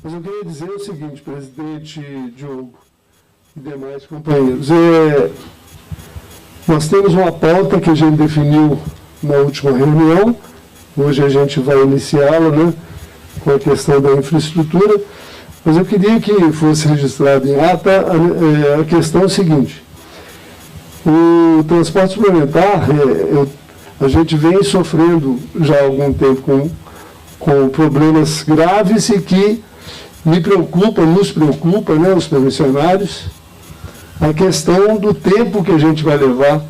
Mas eu queria dizer o seguinte, presidente Diogo e demais companheiros. Nós temos uma pauta que a gente definiu na última reunião, hoje a gente vai iniciá-la, né, com a questão da infraestrutura, mas eu queria que fosse registrado em ata a questão seguinte. O transporte suplementar, a gente vem sofrendo já há algum tempo com problemas graves e que nos preocupa, né, os permissionários, a questão do tempo que a gente vai levar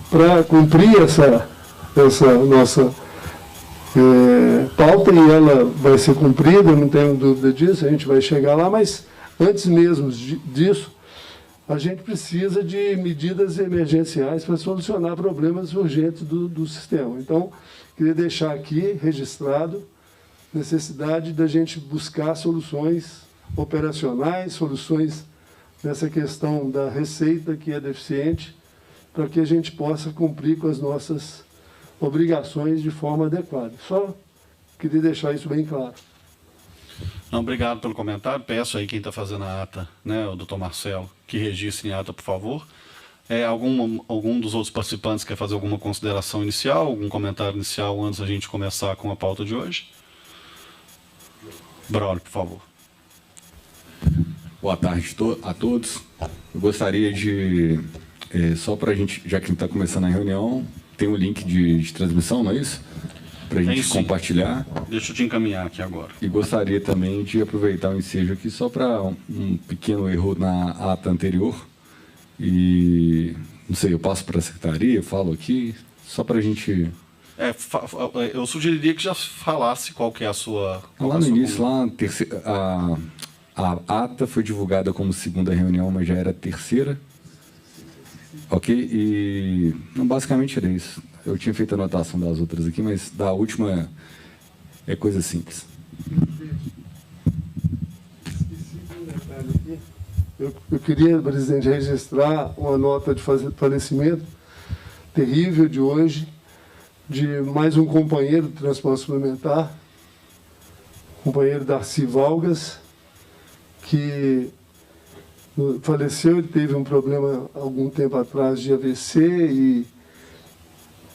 para cumprir essa nossa pauta, e ela vai ser cumprida, não tenho dúvida disso, a gente vai chegar lá, mas antes mesmo disso, a gente precisa de medidas emergenciais para solucionar problemas urgentes do sistema. Então, queria deixar aqui registrado a necessidade da gente buscar soluções operacionais, soluções nessa questão da receita que é deficiente, para que a gente possa cumprir com as nossas obrigações de forma adequada. Só queria deixar isso bem claro. Não, obrigado pelo comentário. Peço aí quem está fazendo a ata, né, o doutor Marcelo, que registre em ata, por favor. Algum dos outros participantes quer fazer alguma consideração inicial, algum comentário inicial antes da gente começar com a pauta de hoje? Braulio, por favor. Boa tarde a todos. Eu gostaria de, só para a gente, já que a gente está começando a reunião, tem um link de transmissão, não é isso? Para a gente compartilhar. Deixa eu te encaminhar aqui agora. E gostaria também de aproveitar o ensejo aqui só para um pequeno erro na ata anterior. E, não sei, eu passo para a secretaria, eu falo aqui, só para a gente... eu sugeriria que já falasse qual que é a sua... Lá no início, a ata foi divulgada como segunda reunião, mas já era terceira. Ok? E basicamente era isso. Eu tinha feito a anotação das outras aqui, mas da última é coisa simples. Eu queria, presidente, registrar uma nota de falecimento terrível de hoje, de mais um companheiro do transporte suplementar, companheiro Darcy Valgas, que faleceu. Ele teve um problema algum tempo atrás de AVC e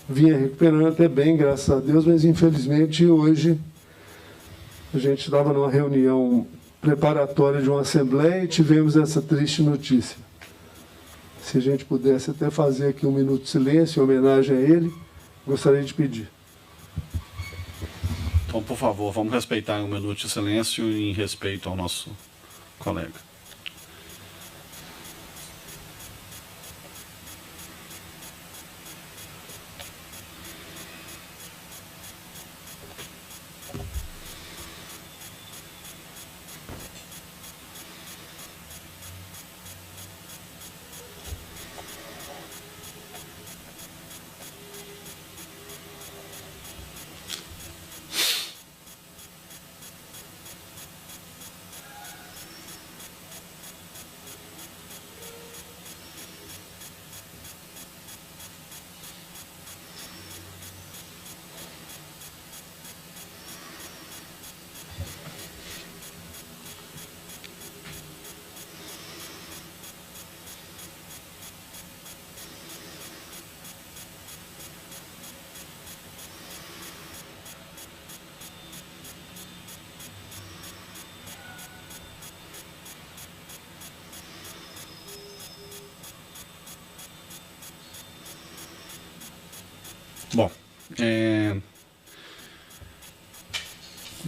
vinha recuperando até bem, graças a Deus, mas infelizmente hoje a gente estava numa reunião preparatória de uma assembleia e tivemos essa triste notícia. Se a gente pudesse até fazer aqui um minuto de silêncio em homenagem a ele, gostaria de pedir. Então, por favor, vamos respeitar um minuto de silêncio em respeito ao nosso colega.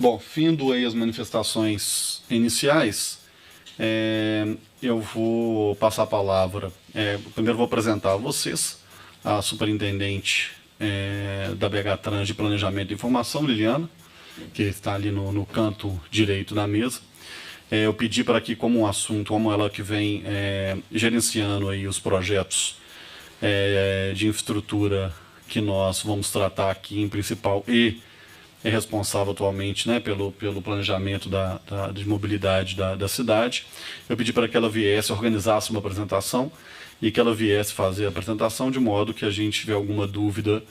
Bom, findo aí as manifestações iniciais, eu vou passar a palavra. Primeiro vou apresentar a vocês a superintendente da BH Trans de Planejamento e Informação, Liliana, que está ali no canto direito da mesa. Eu pedi para que, como um assunto, como ela que vem gerenciando aí os projetos de infraestrutura que nós vamos tratar aqui em principal e é responsável atualmente, né, pelo planejamento de mobilidade da cidade. Eu pedi para que ela viesse, organizasse uma apresentação e que ela viesse fazer a apresentação de modo que a gente tiver alguma dúvida,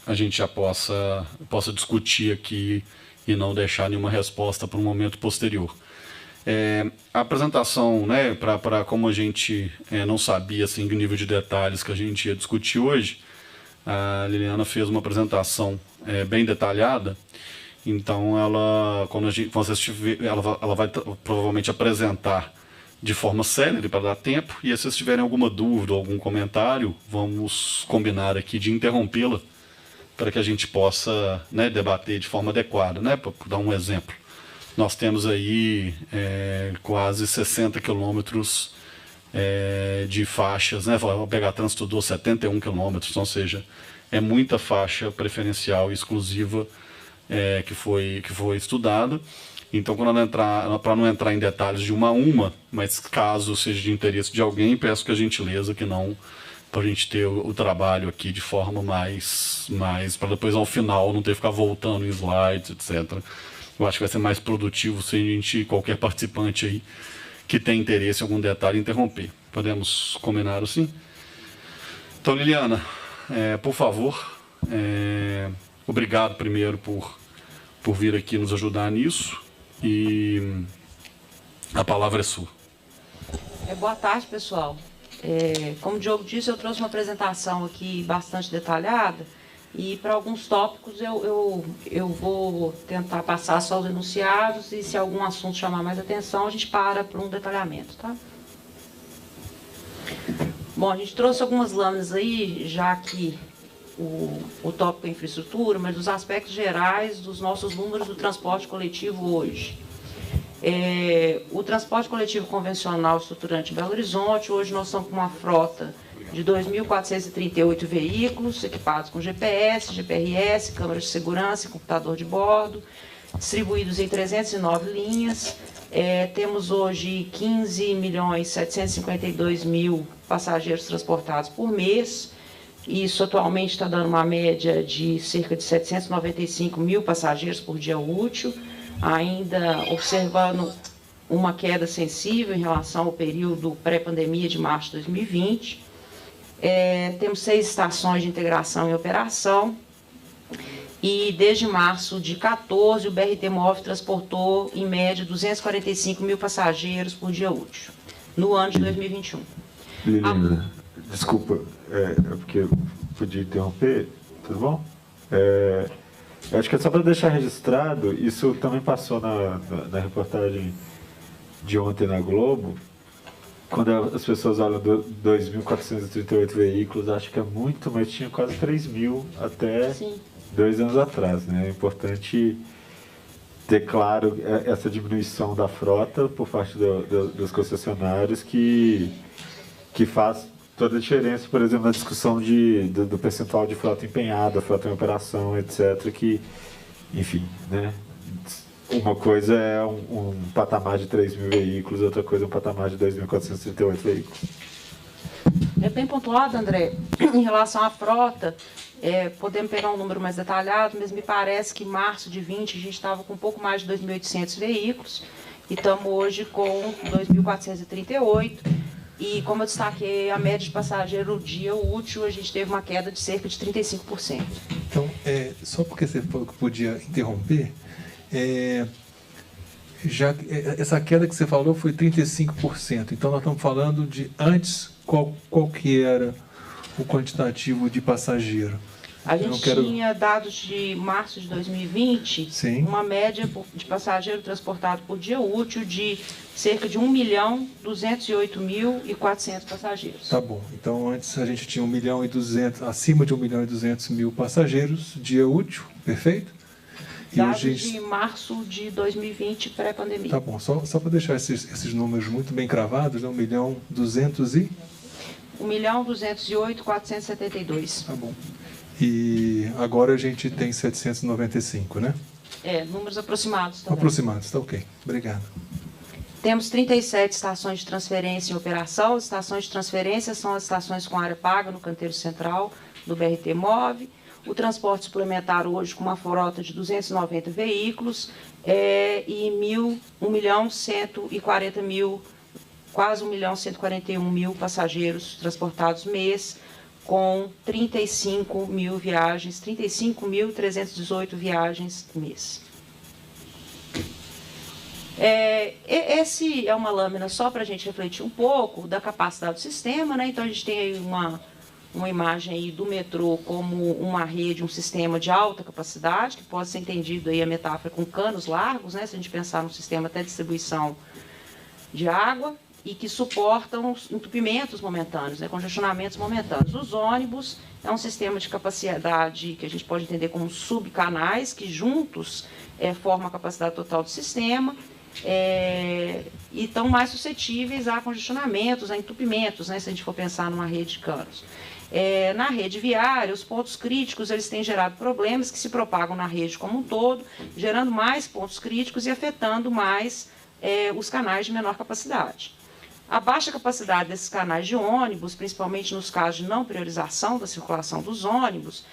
a gente já possa discutir aqui e não deixar nenhuma resposta para um momento posterior. A apresentação, né, como a gente não sabia assim, o nível de detalhes que a gente ia discutir hoje, a Liliana fez uma apresentação bem detalhada. Então, ela vai provavelmente apresentar de forma célere para dar tempo. E se vocês tiverem alguma dúvida ou algum comentário, vamos combinar aqui de interrompê-la para que a gente possa, né, debater de forma adequada. Né? Para dar um exemplo, nós temos aí quase 60 quilômetros de faixas, né? Vou pegar Trânsito estudou 71 quilômetros, ou seja, é muita faixa preferencial e exclusiva que foi estudada. Então, para não entrar em detalhes de uma a uma, mas caso seja de interesse de alguém, peço que a gentileza que não, para a gente ter o trabalho aqui de forma mais para depois ao final não ter que ficar voltando em slides, etc. Eu acho que vai ser mais produtivo se a gente, qualquer participante aí que tem interesse em algum detalhe, interromper. Podemos combinar assim? Então, Liliana, por favor, obrigado primeiro por vir aqui nos ajudar nisso, e a palavra é sua. Boa tarde, pessoal. Como o Diogo disse, eu trouxe uma apresentação aqui bastante detalhada, e para alguns tópicos eu vou tentar passar só os enunciados, e se algum assunto chamar mais atenção, a gente para um detalhamento, tá? Bom, a gente trouxe algumas lâminas aí, já que o tópico é infraestrutura, mas dos aspectos gerais dos nossos números do transporte coletivo hoje. O transporte coletivo convencional estruturante em Belo Horizonte, hoje nós estamos com uma frota de 2.438 veículos equipados com GPS, GPRS, câmeras de segurança e computador de bordo, distribuídos em 309 linhas. Temos hoje 15.752.000 passageiros transportados por mês. Isso atualmente está dando uma média de cerca de 795.000 passageiros por dia útil, ainda observando uma queda sensível em relação ao período pré-pandemia de março de 2020. Temos 6 estações de integração em operação, e desde março de 2014 o BRT-MOV transportou em média 245.000 passageiros por dia útil, no ano de 2021. Liliana, desculpa, porque eu podia interromper, tudo bom? Eu acho que é só para deixar registrado, isso também passou na reportagem de ontem na Globo, quando as pessoas olham 2.438 veículos, acho que é muito, mas tinha quase 3.000 até 2 anos atrás, né? É importante ter claro essa diminuição da frota por parte dos concessionários que faz toda a diferença, por exemplo, na discussão do percentual de frota empenhada, frota em operação, etc., que, enfim, né? Uma coisa é um patamar de 3.000 veículos, outra coisa é um patamar de 2.438 veículos. Bem pontuado, André. Em relação à frota, podemos pegar um número mais detalhado, mas me parece que em março de 20 a gente estava com um pouco mais de 2.800 veículos, e estamos hoje com 2.438. E, como eu destaquei, a média de passageiro dia útil, a gente teve uma queda de cerca de 35%. Então, só porque você falou que podia interromper, essa queda que você falou foi 35%. Então, nós estamos falando de antes, qual que era o quantitativo de passageiro? A gente tinha dados de março de 2020, Sim. Uma média de passageiro transportado por dia útil de cerca de 1.208.400 passageiros. Tá bom. Então, antes a gente tinha 1.200.000, acima de 1.200.000 passageiros, dia útil, perfeito? Dados de março de 2020, pré-pandemia. Tá bom. Só para deixar esses números muito bem cravados, né? 1.208.472. Tá bom. E agora a gente tem 795, né? Números aproximados também. Aproximados, tá ok. Obrigado. Temos 37 estações de transferência em operação. As estações de transferência são as estações com área paga no canteiro central do BRT-MOV. O transporte suplementar hoje com uma frota de 290 veículos e 1.140.000, quase 1.141.000 passageiros transportados mês, com 35.000 viagens, 35.318 viagens mês. Esse é uma lâmina só para a gente refletir um pouco da capacidade do sistema, né? Então a gente tem aí uma imagem aí do metrô como uma rede, um sistema de alta capacidade, que pode ser entendido aí a metáfora com canos largos, né? Se a gente pensar num sistema até de distribuição de água, e que suportam entupimentos momentâneos, né? Congestionamentos momentâneos. Os ônibus é um sistema de capacidade que a gente pode entender como subcanais, que juntos formam a capacidade total do sistema, e estão mais suscetíveis a congestionamentos, a entupimentos, né, se a gente for pensar numa rede de canos. Na rede viária, os pontos críticos eles têm gerado problemas que se propagam na rede como um todo, gerando mais pontos críticos e afetando mais os canais de menor capacidade. A baixa capacidade desses canais de ônibus, principalmente nos casos de não priorização da circulação dos ônibus,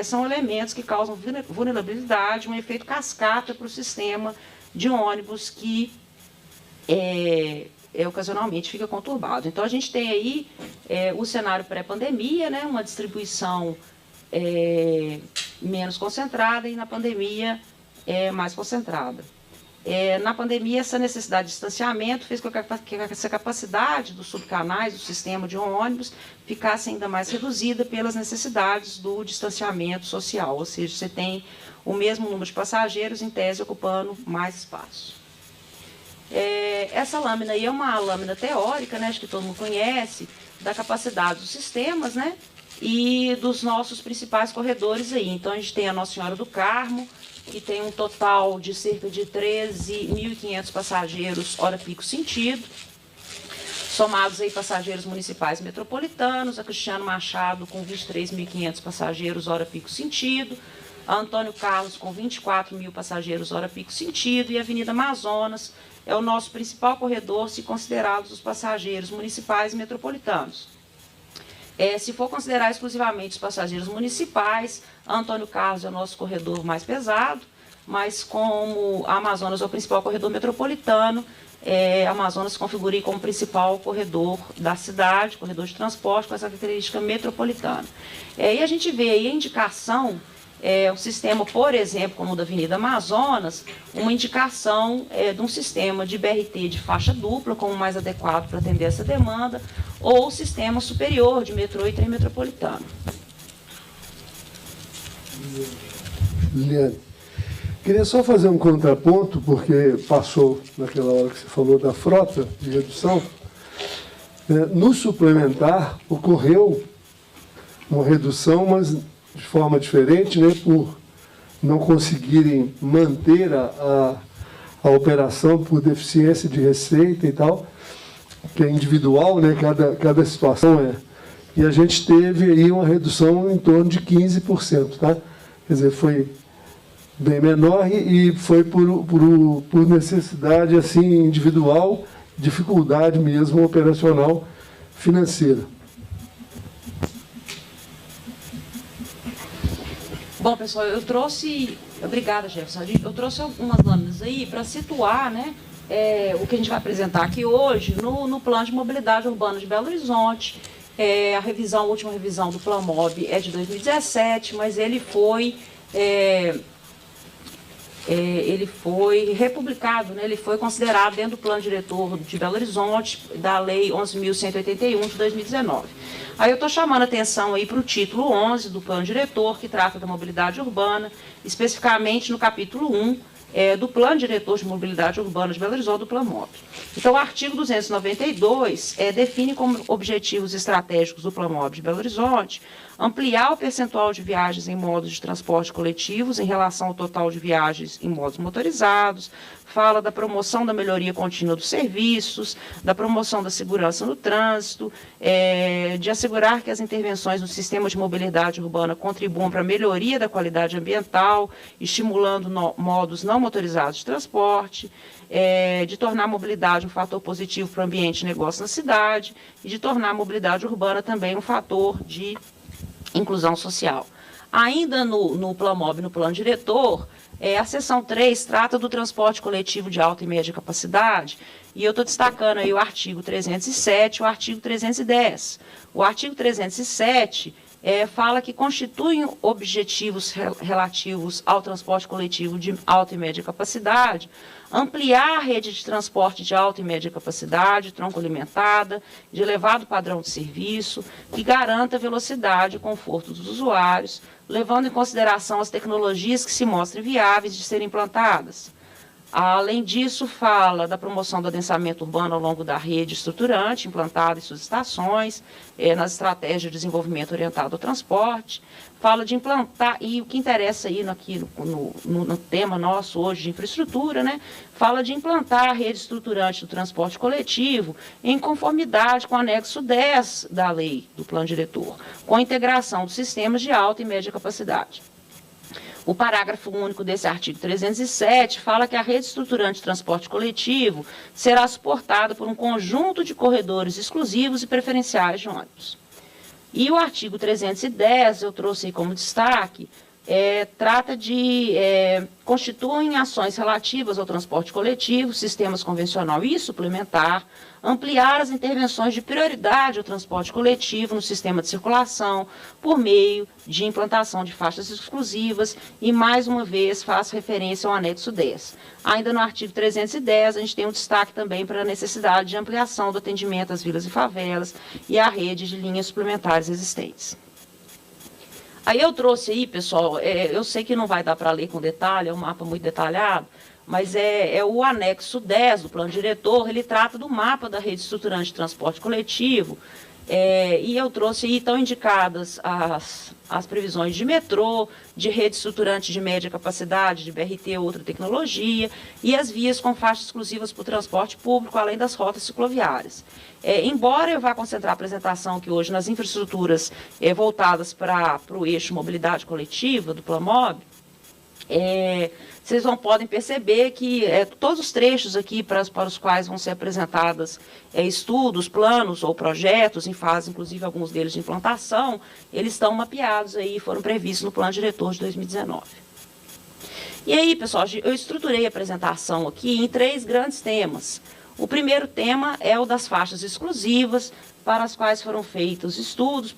são elementos que causam vulnerabilidade, um efeito cascata para o sistema de ônibus que ocasionalmente fica conturbado. Então, a gente tem aí o cenário pré-pandemia, né, uma distribuição menos concentrada e na pandemia mais concentrada. Na pandemia, essa necessidade de distanciamento fez com que essa capacidade dos subcanais do sistema de ônibus ficasse ainda mais reduzida pelas necessidades do distanciamento social, ou seja, você tem o mesmo número de passageiros, em tese, ocupando mais espaço. Essa lâmina aí é uma lâmina teórica, né, acho que todo mundo conhece, da capacidade dos sistemas, né, e dos nossos principais corredores aí. Então, a gente tem a Nossa Senhora do Carmo, que tem um total de cerca de 13.500 passageiros hora pico sentido, somados aí passageiros municipais metropolitanos, a Cristiano Machado com 23.500 passageiros hora pico sentido, a Antônio Carlos com 24.000 passageiros hora pico sentido e a Avenida Amazonas é o nosso principal corredor se considerados os passageiros municipais metropolitanos. Se for considerar exclusivamente os passageiros municipais, Antônio Carlos é o nosso corredor mais pesado, mas como a Amazonas é o principal corredor metropolitano, a Amazonas se configura aí como principal corredor da cidade, corredor de transporte com essa característica metropolitana. E a gente vê aí a indicação, o sistema, por exemplo, como o da Avenida Amazonas, uma indicação de um sistema de BRT de faixa dupla como mais adequado para atender essa demanda, ou sistema superior de metrô e trem metropolitano. Liliane, queria só fazer um contraponto, porque passou naquela hora que você falou da frota de redução. No suplementar, ocorreu uma redução, mas de forma diferente, né, por não conseguirem manter a operação por deficiência de receita e tal, que é individual, né, cada situação E a gente teve aí uma redução em torno de 15%, tá? Quer dizer, foi bem menor e foi por necessidade assim, individual, dificuldade mesmo operacional financeira. Bom, pessoal, eu trouxe... Obrigada, Jefferson. Eu trouxe algumas lâminas aí para situar, né, o que a gente vai apresentar aqui hoje no Plano de Mobilidade Urbana de Belo Horizonte. A última revisão do Planmob é de 2017, mas ele foi republicado, né, ele foi considerado dentro do Plano Diretor de Belo Horizonte, da Lei 11.181 de 2019. Aí eu estou chamando a atenção aí para o título 11 do Plano Diretor, que trata da mobilidade urbana, especificamente no capítulo 1 do Plano Diretor de Mobilidade Urbana de Belo Horizonte, do Planmob. Então, o artigo 292 define como objetivos estratégicos do Planmob de Belo Horizonte ampliar o percentual de viagens em modos de transporte coletivos em relação ao total de viagens em modos motorizados, fala da promoção da melhoria contínua dos serviços, da promoção da segurança no trânsito, de assegurar que as intervenções no sistema de mobilidade urbana contribuam para a melhoria da qualidade ambiental, estimulando modos não motorizados de transporte, de tornar a mobilidade um fator positivo para o ambiente e negócio na cidade e de tornar a mobilidade urbana também um fator de inclusão social. Ainda no Planmob, no Plano Diretor, a seção 3 trata do transporte coletivo de alta e média capacidade, e eu estou destacando aí o artigo 307 e o artigo 310. O artigo 307 fala que constituem objetivos relativos ao transporte coletivo de alta e média capacidade, ampliar a rede de transporte de alta e média capacidade, tronco alimentada, de elevado padrão de serviço, que garanta a velocidade e conforto dos usuários, levando em consideração as tecnologias que se mostrem viáveis de serem implantadas. Além disso, fala da promoção do adensamento urbano ao longo da rede estruturante implantada em suas estações, nas estratégias de desenvolvimento orientado ao transporte. Fala de implantar, e o que interessa aí aqui no tema nosso hoje de infraestrutura, né? Fala de implantar a rede estruturante do transporte coletivo em conformidade com o anexo 10 da lei do plano diretor, com a integração dos sistemas de alta e média capacidade. O parágrafo único desse artigo 307 fala que a rede estruturante de transporte coletivo será suportada por um conjunto de corredores exclusivos e preferenciais de ônibus. E o artigo 310, eu trouxe aí como destaque, trata de constituem ações relativas ao transporte coletivo, sistemas convencional e suplementar, ampliar as intervenções de prioridade ao transporte coletivo no sistema de circulação por meio de implantação de faixas exclusivas e, mais uma vez, faz referência ao anexo 10. Ainda no artigo 310, a gente tem um destaque também para a necessidade de ampliação do atendimento às vilas e favelas e à rede de linhas suplementares existentes. Aí eu trouxe aí, pessoal, eu sei que não vai dar para ler com detalhe, é um mapa muito detalhado, mas é o anexo 10 do plano diretor, ele trata do mapa da rede estruturante de transporte coletivo, e eu trouxe aí, estão indicadas as previsões de metrô, de rede estruturante de média capacidade, de BRT ou outra tecnologia, e as vias com faixas exclusivas para o transporte público, além das rotas cicloviárias. Embora eu vá concentrar a apresentação aqui hoje nas infraestruturas voltadas para o eixo mobilidade coletiva do Plamob, vocês podem perceber que todos os trechos aqui para os quais vão ser apresentadas estudos, planos ou projetos, em fase, inclusive, alguns deles de implantação, eles estão mapeados aí, foram previstos no plano diretor de 2019. E aí, pessoal, eu estruturei a apresentação aqui em 3 grandes temas. O primeiro tema é o das faixas exclusivas, para as quais foram feitos estudos,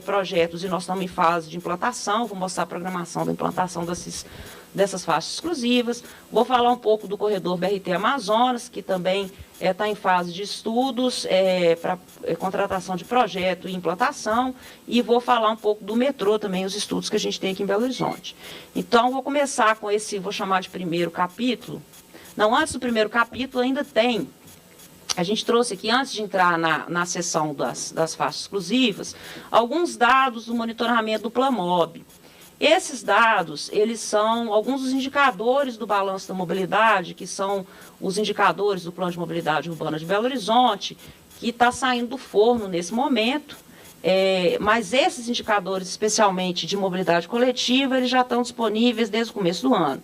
projetos, e nós estamos em fase de implantação. Vou mostrar a programação da implantação dessas faixas exclusivas. Vou falar um pouco do corredor BRT Amazonas, que também está em fase de estudos para contratação de projeto e implantação, e vou falar um pouco do metrô também, os estudos que a gente tem aqui em Belo Horizonte. Então, vou começar com esse, vou chamar de primeiro capítulo. Não, antes do primeiro capítulo ainda tem, a gente trouxe aqui, antes de entrar na seção das faixas exclusivas, alguns dados do monitoramento do Plamob. Esses dados, eles são alguns dos indicadores do balanço da mobilidade, que são os indicadores do Plano de Mobilidade Urbana de Belo Horizonte, que está saindo do forno nesse momento, mas esses indicadores, especialmente de mobilidade coletiva, eles já estão disponíveis desde o começo do ano.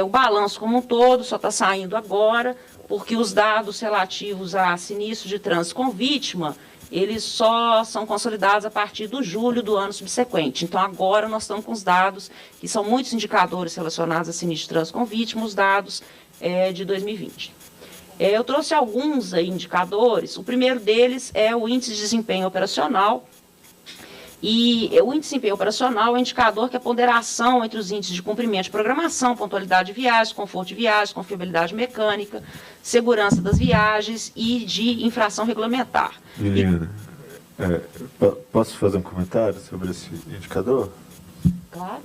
O balanço como um todo só está saindo agora, porque os dados relativos a sinistro de trânsito com vítima, eles só são consolidados a partir do julho do ano subsequente. Então, agora nós estamos com os dados, que são muitos indicadores relacionados a sinistro de trânsito com vítima, os dados de 2020. Eu trouxe alguns indicadores. O primeiro deles é o índice de desempenho operacional. E o índice de desempenho operacional é um indicador que é a ponderação entre os índices de cumprimento de programação, pontualidade de viagens, conforto de viagens, confiabilidade mecânica, segurança das viagens e de infração regulamentar. Liliana, posso fazer um comentário sobre esse indicador? Claro.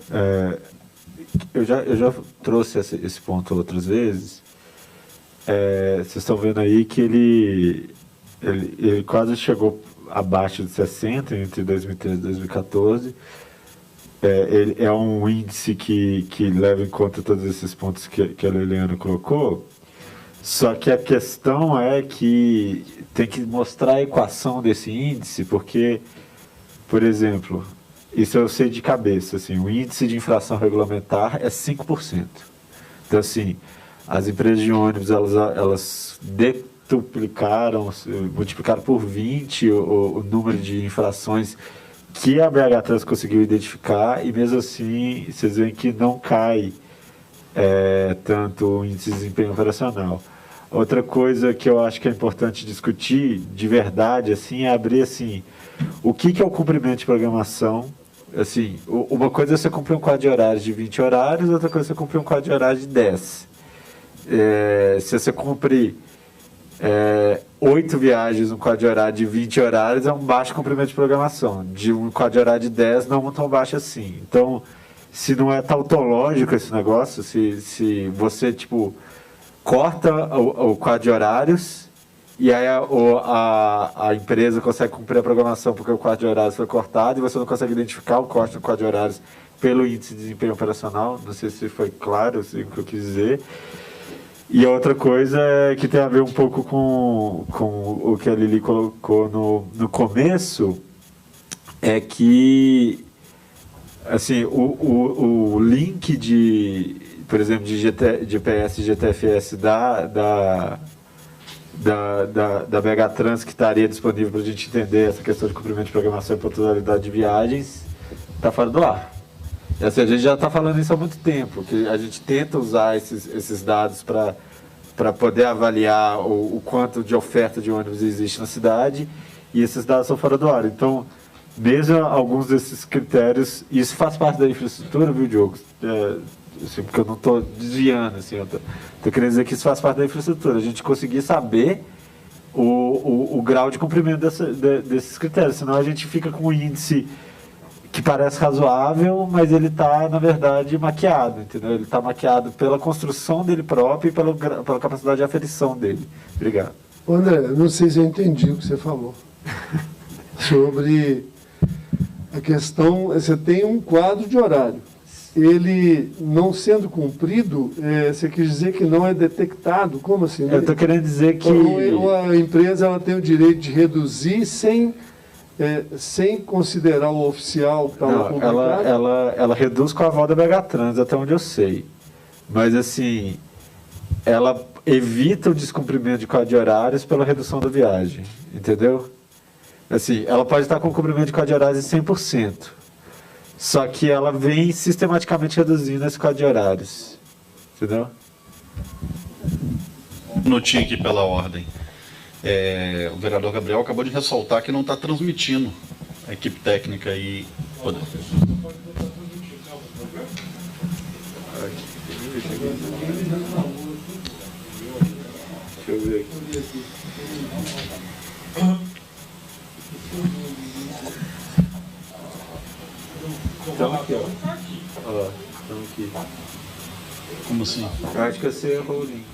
Eu já trouxe esse ponto outras vezes. Vocês estão vendo aí que ele quase chegou abaixo de 60 entre 2013 e 2014. Ele é um índice que leva em conta todos esses pontos que a Liliana colocou, só que a questão é que tem que mostrar a equação desse índice, porque, por exemplo, isso eu sei de cabeça, assim, o índice de infração regulamentar é 5%. Então, assim, as empresas de ônibus, elas multiplicaram por 20 o número de infrações que a BH Trans conseguiu identificar, e mesmo assim vocês veem que não cai tanto o índice de desempenho operacional. Outra coisa que eu acho que é importante discutir de verdade assim, é abrir assim, o que é o cumprimento de programação. Assim, uma coisa é você cumprir um quadro de horários de 20 horários, outra coisa é você cumprir um quadro de horários de 10. Se você cumprir 8 viagens no quadro de horário de 20 horários, é um baixo cumprimento de programação. De um quadro de horário de 10, não tão baixo assim. Então, se não é tautológico esse negócio, se você, tipo, corta o quadro de horários e aí a empresa consegue cumprir a programação porque o quadro de horários foi cortado e você não consegue identificar o corte no quadro de horários pelo índice de desempenho operacional. Não sei se foi claro o que eu quis dizer. E a outra coisa é que tem a ver um pouco com o que a Lili colocou no começo, é que assim, o link de, por exemplo, de GPS e GTFS da BH Trans, que estaria disponível para a gente entender essa questão de cumprimento de programação e pontualidade de viagens, está fora do ar. E, assim, a gente já está falando isso há muito tempo, que a gente tenta usar esses dados para poder avaliar o quanto de oferta de ônibus existe na cidade, e esses dados são fora do ar. Então, mesmo alguns desses critérios, isso faz parte da infraestrutura, viu, Diogo? Assim, porque eu não estou desviando, assim, eu tô querendo dizer que isso faz parte da infraestrutura, a gente conseguir saber o grau de cumprimento desses critérios, senão a gente fica com um índice que parece razoável, mas ele está, na verdade, maquiado, entendeu? Ele está maquiado pela construção dele próprio e pela capacidade de aferição dele. Obrigado. André, não sei se eu entendi o que você falou. Sobre a questão, você tem um quadro de horário. Ele não sendo cumprido, você quer dizer que não é detectado? Como assim? Eu estou querendo dizer que... A empresa ela tem o direito de reduzir sem considerar o oficial que estava complicado? Ela reduz com a aval da BH Trans, até onde eu sei. Mas, assim, ela evita o descumprimento de quadro de horários pela redução da viagem, entendeu? Assim, ela pode estar com o cumprimento de quadro de horários de 100%, só que ela vem sistematicamente reduzindo esse quadro de horários, entendeu? Notinha aqui pela ordem. O vereador Gabriel acabou de ressaltar que não está transmitindo a equipe técnica aí. Deixa eu ver aqui. Estamos aqui, ó. Estamos aqui. Como assim? Eu acho que você errou o link.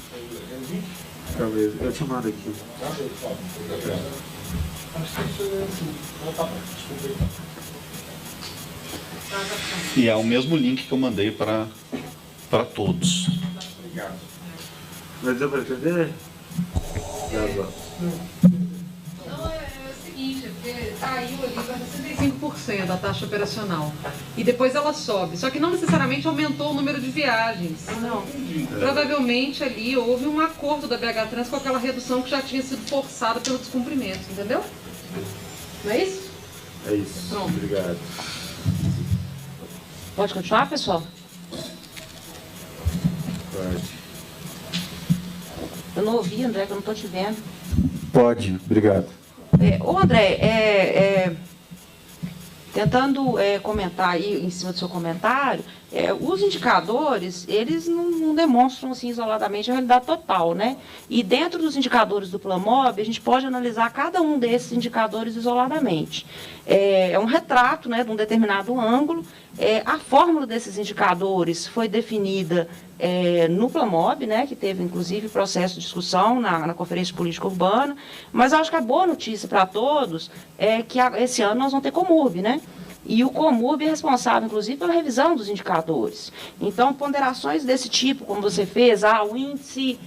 Talvez. Eu te mando aqui. E é o mesmo link que eu mandei para todos. Mas deu para entender? Não, é o seguinte, porque caiu ali para 65% a taxa operacional. E depois ela sobe. Só que não necessariamente aumentou o número de viagens. Não. Provavelmente ali houve um acordo da BH Trans com aquela redução que já tinha sido forçada pelo descumprimento, entendeu? Não é isso? É isso. Pronto. Obrigado. Pode continuar, pessoal? Pode. Eu não ouvi, André, que eu não estou te vendo. Pode, obrigado. Ô, André, tentando comentar aí em cima do seu comentário, os indicadores, eles não demonstram assim, isoladamente a realidade total, né? E dentro dos indicadores do Plamob, a gente pode analisar cada um desses indicadores isoladamente. É um retrato, né, de um determinado ângulo. A fórmula desses indicadores foi definida no Plamob, né, que teve inclusive processo de discussão na Conferência Política Urbana, mas eu acho que a boa notícia para todos é que esse ano nós vamos ter Comurb, né? E o Comurb é responsável, inclusive, pela revisão dos indicadores. Então, ponderações desse tipo, como você fez, o índice,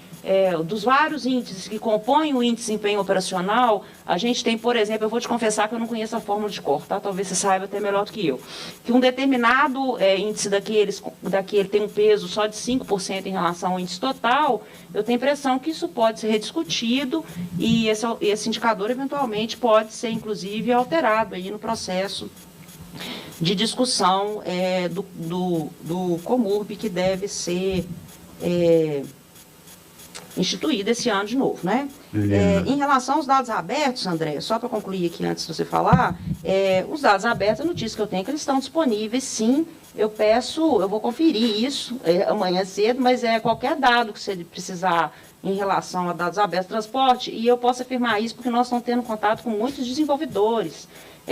dos vários índices que compõem o índice de desempenho operacional, a gente tem, por exemplo, eu vou te confessar que eu não conheço a fórmula de cor, tá? Talvez você saiba até melhor do que eu. Que um determinado índice daquele tem um peso só de 5% em relação ao índice total, eu tenho a impressão que isso pode ser rediscutido e esse indicador, eventualmente, pode ser, inclusive, alterado aí no processo de discussão do Comurb, que deve ser instituída esse ano de novo, né? Em relação aos dados abertos, André, só para concluir aqui antes de você falar, os dados abertos, a notícia que eu tenho é que eles estão disponíveis, sim. Eu vou conferir isso amanhã cedo, mas qualquer dado que você precisar em relação a dados abertos de transporte, e eu posso afirmar isso porque nós estamos tendo contato com muitos desenvolvedores,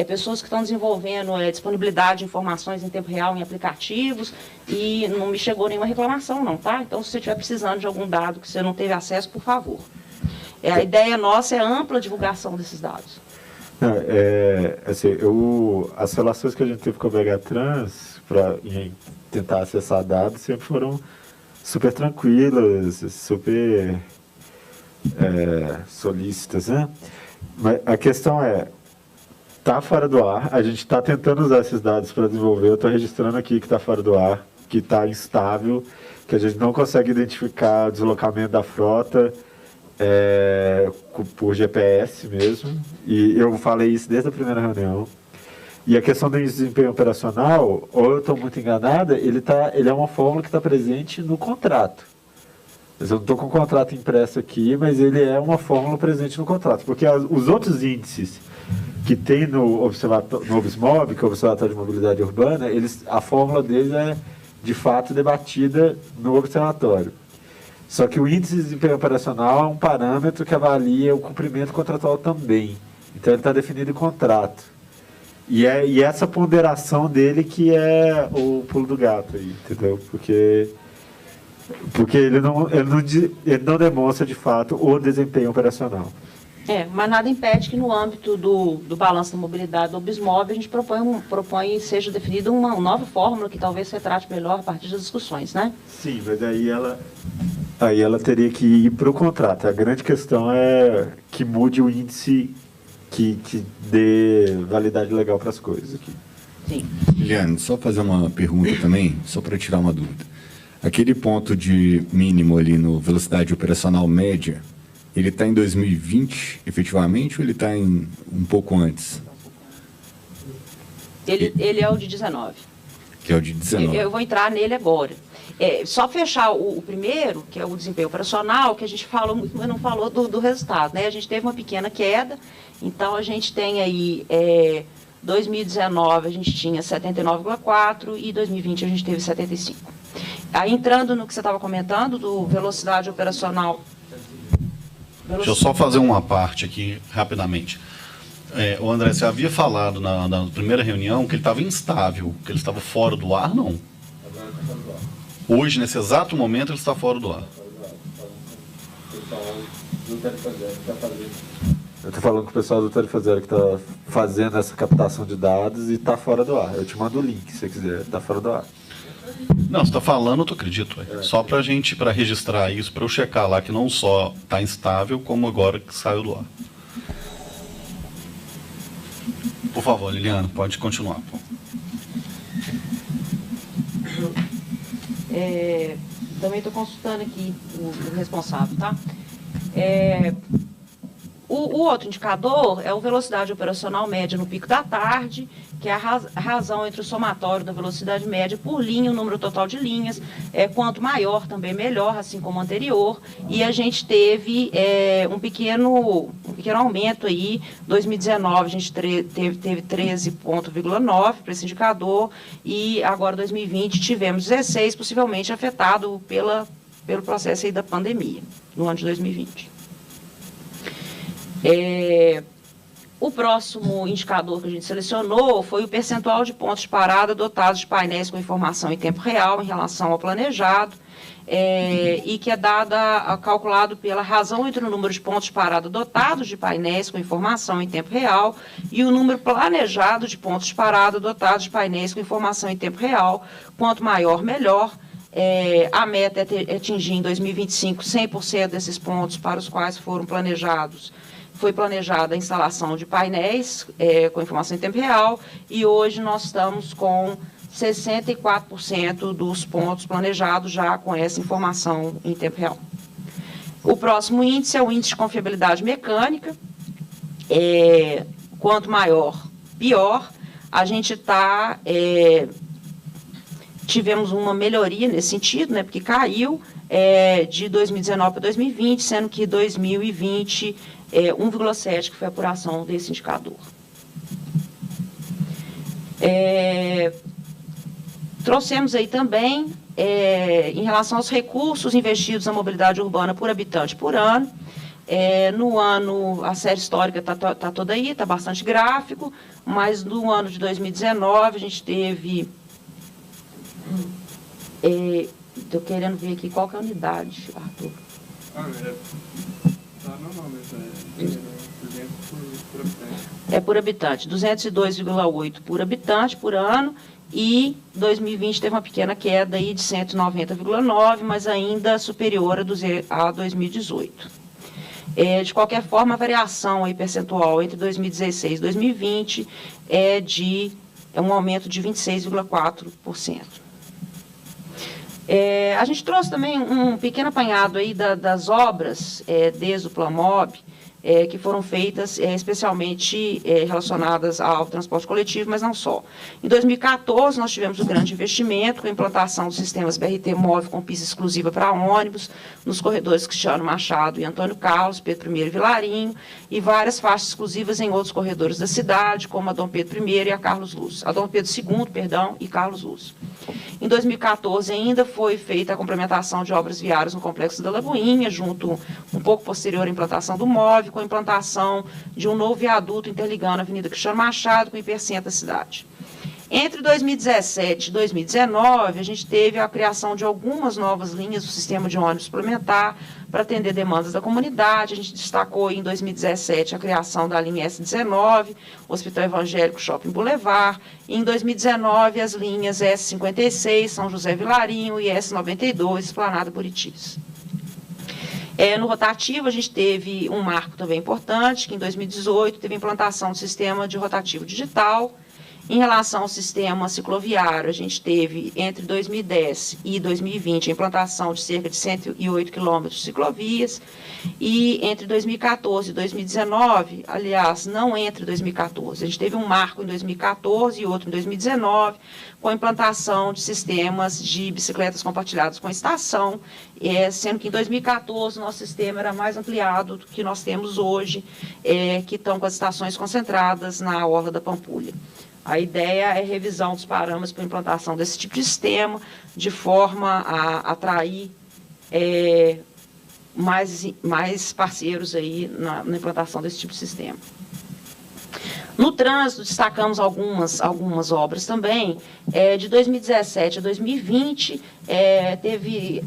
pessoas que estão desenvolvendo disponibilidade de informações em tempo real em aplicativos, e não me chegou nenhuma reclamação não, tá? Então, se você estiver precisando de algum dado que você não teve acesso, por favor. A ideia nossa é a ampla divulgação desses dados. Assim, as relações que a gente teve com a BH Trans para tentar acessar dados sempre foram super tranquilas, super solícitas, né? Mas a questão está fora do ar, a gente está tentando usar esses dados para desenvolver, eu estou registrando aqui que está fora do ar, que está instável, que a gente não consegue identificar o deslocamento da frota por GPS mesmo, e eu falei isso desde a primeira reunião. E a questão do desempenho operacional, ou eu estou muito enganada, ele é uma fórmula que está presente no contrato. Eu não estou com o contrato impresso aqui, mas ele é uma fórmula presente no contrato, porque os outros índices que tem no OBSMOB, que é o Observatório de Mobilidade Urbana, a fórmula deles é, de fato, debatida no observatório. Só que o índice de desempenho operacional é um parâmetro que avalia o cumprimento contratual também. Então, ele está definido em contrato. E essa ponderação dele que é o pulo do gato aí, entendeu? Porque ele não demonstra, de fato, o desempenho operacional. Mas nada impede que no âmbito do balanço da mobilidade do OBSMOB a gente propõe seja definida uma nova fórmula que talvez se trate melhor a partir das discussões, né? Sim, mas aí ela teria que ir para o contrato. A grande questão é que mude o índice que dê validade legal para as coisas aqui. Sim. Liliane, só fazer uma pergunta também, só para tirar uma dúvida. Aquele ponto de mínimo ali no velocidade operacional média, ele está em 2020, efetivamente, ou ele está um pouco antes? Ele é o de 19. Que é o de 19. Eu vou entrar nele agora. Só fechar o primeiro, que é o desempenho operacional, que a gente falou muito, mas não falou do resultado, né? A gente teve uma pequena queda, então a gente tem aí, 2019 a gente tinha 79,4 e 2020 a gente teve 75. Aí entrando no que você estava comentando, do velocidade operacional... Deixa eu só fazer uma parte aqui, rapidamente. O André, você havia falado na primeira reunião que ele estava instável, que ele estava fora do ar, não? Agora está fora do ar. Hoje, nesse exato momento, ele está fora do ar. Eu estou falando com o pessoal do Tarifa Zero que está fazendo essa captação de dados e está fora do ar. Eu te mando o link, se você quiser. Está fora do ar. Não, você está falando, eu acredito. Só para registrar isso, para eu checar lá que não só está instável, como agora que saiu do ar. Por favor, Liliana, pode continuar. Também estou consultando aqui o responsável, tá? O outro indicador é a velocidade operacional média no pico da tarde, que é a razão entre o somatório da velocidade média por linha, o número total de linhas, quanto maior também melhor, assim como o anterior, e a gente teve um pequeno aumento aí, 2019 a gente teve 13,9 para esse indicador, e agora 2020 tivemos 16, possivelmente afetado pelo processo aí da pandemia, no ano de 2020. O próximo indicador que a gente selecionou foi o percentual de pontos de parada dotados de painéis com informação em tempo real em relação ao planejado, e que é calculado pela razão entre o número de pontos de parada dotados de painéis com informação em tempo real e o número planejado de pontos de parada dotados de painéis com informação em tempo real. Quanto maior, melhor. A meta é atingir em 2025 100% desses pontos para os quais foi planejada a instalação de painéis com informação em tempo real, e hoje nós estamos com 64% dos pontos planejados já com essa informação em tempo real. O próximo índice é o índice de confiabilidade mecânica. Quanto maior, pior. A gente está tivemos uma melhoria nesse sentido, né, porque caiu de 2019 para 2020, sendo que 2020 1,7, que foi a apuração desse indicador. Trouxemos aí também, em relação aos recursos investidos na mobilidade urbana por habitante por ano. No ano, a série histórica está toda aí, está bastante gráfico, mas no ano de 2019 a gente teve... Estou querendo ver aqui qual que é a unidade, Arthur. Por habitante, 202,8 por habitante por ano, e 2020 teve uma pequena queda aí de 190,9, mas ainda superior a 2018. De qualquer forma, a variação aí percentual entre 2016 e 2020 é um aumento de 26,4%. A gente trouxe também um pequeno apanhado aí das obras desde o Planmob, que foram feitas especialmente relacionadas ao transporte coletivo, mas não só. Em 2014, nós tivemos um grande investimento com a implantação dos sistemas BRT móvel com pista exclusiva para ônibus, nos corredores Cristiano Machado e Antônio Carlos, Pedro I e Vilarinho, e várias faixas exclusivas em outros corredores da cidade, como a Dom Pedro I e a Carlos Luz, a Dom Pedro II, perdão, e Carlos Luz. Em 2014, ainda foi feita a complementação de obras viárias no Complexo da Lagoinha, junto, um pouco posterior à implantação do MOVE, com a implantação de um novo viaduto interligando a Avenida Cristiano Machado com o hipercentro da cidade. Entre 2017 e 2019, a gente teve a criação de algumas novas linhas do sistema de ônibus suplementar para atender demandas da comunidade. A gente destacou em 2017 a criação da linha S19, Hospital Evangélico Shopping Boulevard, e em 2019 as linhas S56, São José Vilarinho, e S92, Esplanada Buritis. No rotativo, a gente teve um marco também importante, que em 2018 teve a implantação do sistema de rotativo digital. Em relação ao sistema cicloviário, a gente teve, entre 2010 e 2020, a implantação de cerca de 108 quilômetros de ciclovias, e entre 2014 e 2019, aliás, não entre 2014, a gente teve um marco em 2014 e outro em 2019, com a implantação de sistemas de bicicletas compartilhadas com estação, sendo que em 2014 o nosso sistema era mais ampliado do que nós temos hoje, que estão com as estações concentradas na Orla da Pampulha. A ideia é revisão dos parâmetros para a implantação desse tipo de sistema, de forma a atrair mais parceiros aí na implantação desse tipo de sistema. No trânsito, destacamos algumas obras também. De 2017 a 2020, teve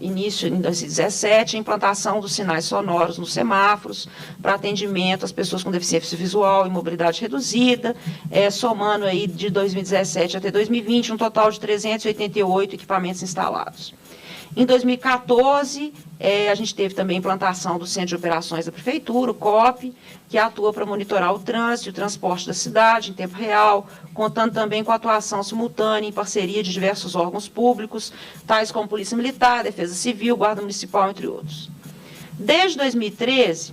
início em 2017 a implantação dos sinais sonoros nos semáforos para atendimento às pessoas com deficiência visual e mobilidade reduzida, somando aí de 2017 até 2020 um total de 388 equipamentos instalados. Em 2014, a gente teve também a implantação do Centro de Operações da Prefeitura, o COP, que atua para monitorar o trânsito e o transporte da cidade em tempo real, contando também com a atuação simultânea em parceria de diversos órgãos públicos, tais como Polícia Militar, Defesa Civil, Guarda Municipal, entre outros. Desde 2013,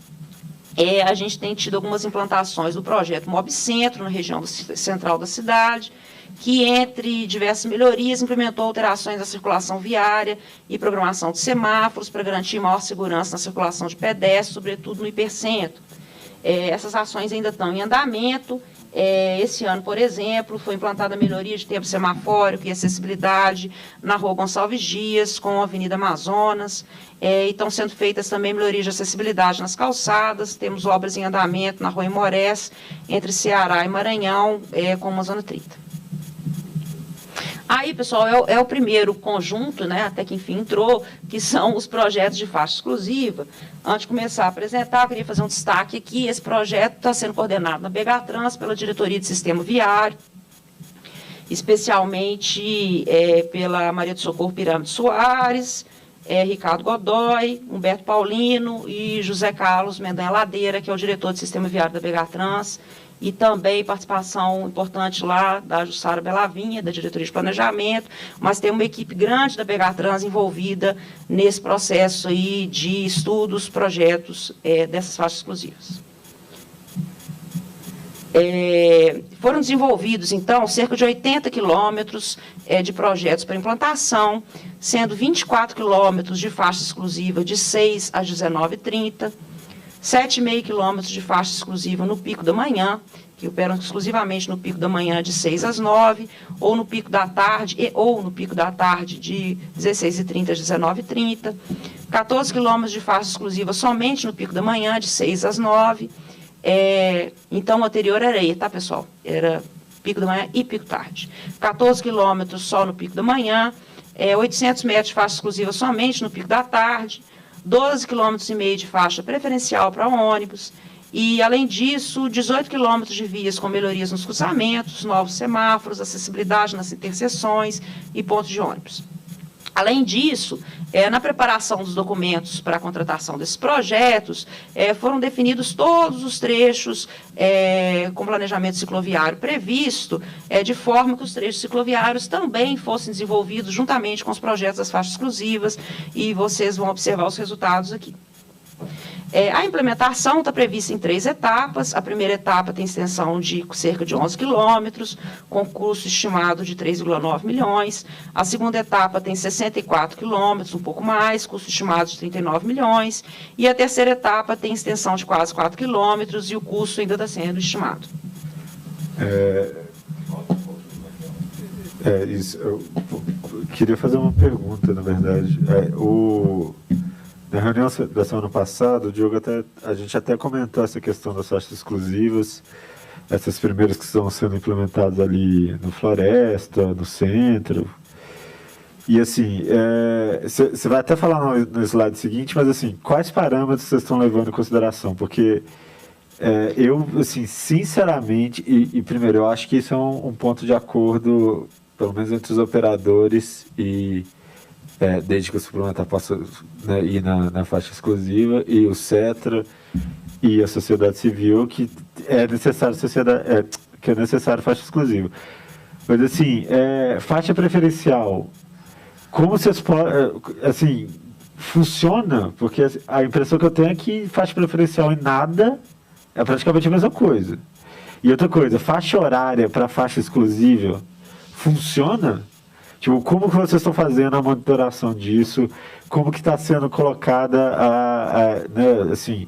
a gente tem tido algumas implantações do projeto MOB Centro, na região central da cidade, que, entre diversas melhorias, implementou alterações na circulação viária e programação de semáforos para garantir maior segurança na circulação de pedestres, sobretudo no hipercentro. Essas ações ainda estão em andamento. Esse ano, por exemplo, foi implantada a melhoria de tempo semafórico e acessibilidade na Rua Gonçalves Dias, com a Avenida Amazonas. E estão sendo feitas também melhorias de acessibilidade nas calçadas. Temos obras em andamento na Rua Imorés, entre Ceará e Maranhão, com uma zona 30. Aí, pessoal, é o primeiro conjunto, né, até que enfim entrou, que são os projetos de faixa exclusiva. Antes de começar a apresentar, eu queria fazer um destaque aqui. Esse projeto está sendo coordenado na BHTrans pela Diretoria de Sistema Viário, especialmente pela Maria do Socorro Pirâmide Soares, Ricardo Godoy, Humberto Paulino e José Carlos Mendanha Ladeira, que é o diretor de Sistema Viário da BHTrans, e também participação importante lá da Jussara Belavinha, da Diretoria de Planejamento, mas tem uma equipe grande da BHTrans envolvida nesse processo aí de estudos, projetos dessas faixas exclusivas. Foram desenvolvidos, então, cerca de 80 quilômetros de projetos para implantação, sendo 24 quilômetros de faixa exclusiva de 6 às 19h30, 7,5 quilômetros de faixa exclusiva no pico da manhã, que operam exclusivamente no pico da manhã de 6 às 9, ou no pico da tarde, de 16h30 às 19h30, 14 quilômetros de faixa exclusiva somente no pico da manhã, de 6 às 9. Então, o anterior era aí, tá, pessoal? Era pico da manhã e pico tarde. 14 quilômetros só no pico da manhã, 800 metros de faixa exclusiva somente no pico da tarde, 12,5 km de faixa preferencial para ônibus, e, além disso, 18 quilômetros de vias com melhorias nos cruzamentos, novos semáforos, acessibilidade nas interseções e pontos de ônibus. Além disso, na preparação dos documentos para a contratação desses projetos, foram definidos todos os trechos com planejamento cicloviário previsto, de forma que os trechos cicloviários também fossem desenvolvidos juntamente com os projetos das faixas exclusivas, e vocês vão observar os resultados aqui. A implementação está prevista em 3 etapas. A primeira etapa tem extensão de cerca de 11 quilômetros, com custo estimado de 3,9 milhões. A segunda etapa tem 64 quilômetros, um pouco mais, custo estimado de 39 milhões. E a terceira etapa tem extensão de quase 4 quilômetros e o custo ainda está sendo estimado. Eu queria fazer uma pergunta, na verdade. Na reunião da semana passada, o Diogo a gente até comentou essa questão das faixas exclusivas, essas primeiras que estão sendo implementadas ali no Floresta, no centro. E assim, você vai até falar no slide seguinte, mas assim, quais parâmetros vocês estão levando em consideração? Porque eu, assim, sinceramente, e primeiro, eu acho que isso é um ponto de acordo, pelo menos entre os operadores e... desde que o suplementar possa, né, ir na faixa exclusiva, e o CETRA e a sociedade civil, que é necessário faixa exclusiva. Mas assim, faixa preferencial, como vocês podem, assim, funciona? Porque a impressão que eu tenho é que faixa preferencial em nada é praticamente a mesma coisa. E outra coisa, faixa horária para faixa exclusiva funciona? Tipo, como que vocês estão fazendo a monitoração disso? Como que está sendo colocada né, assim,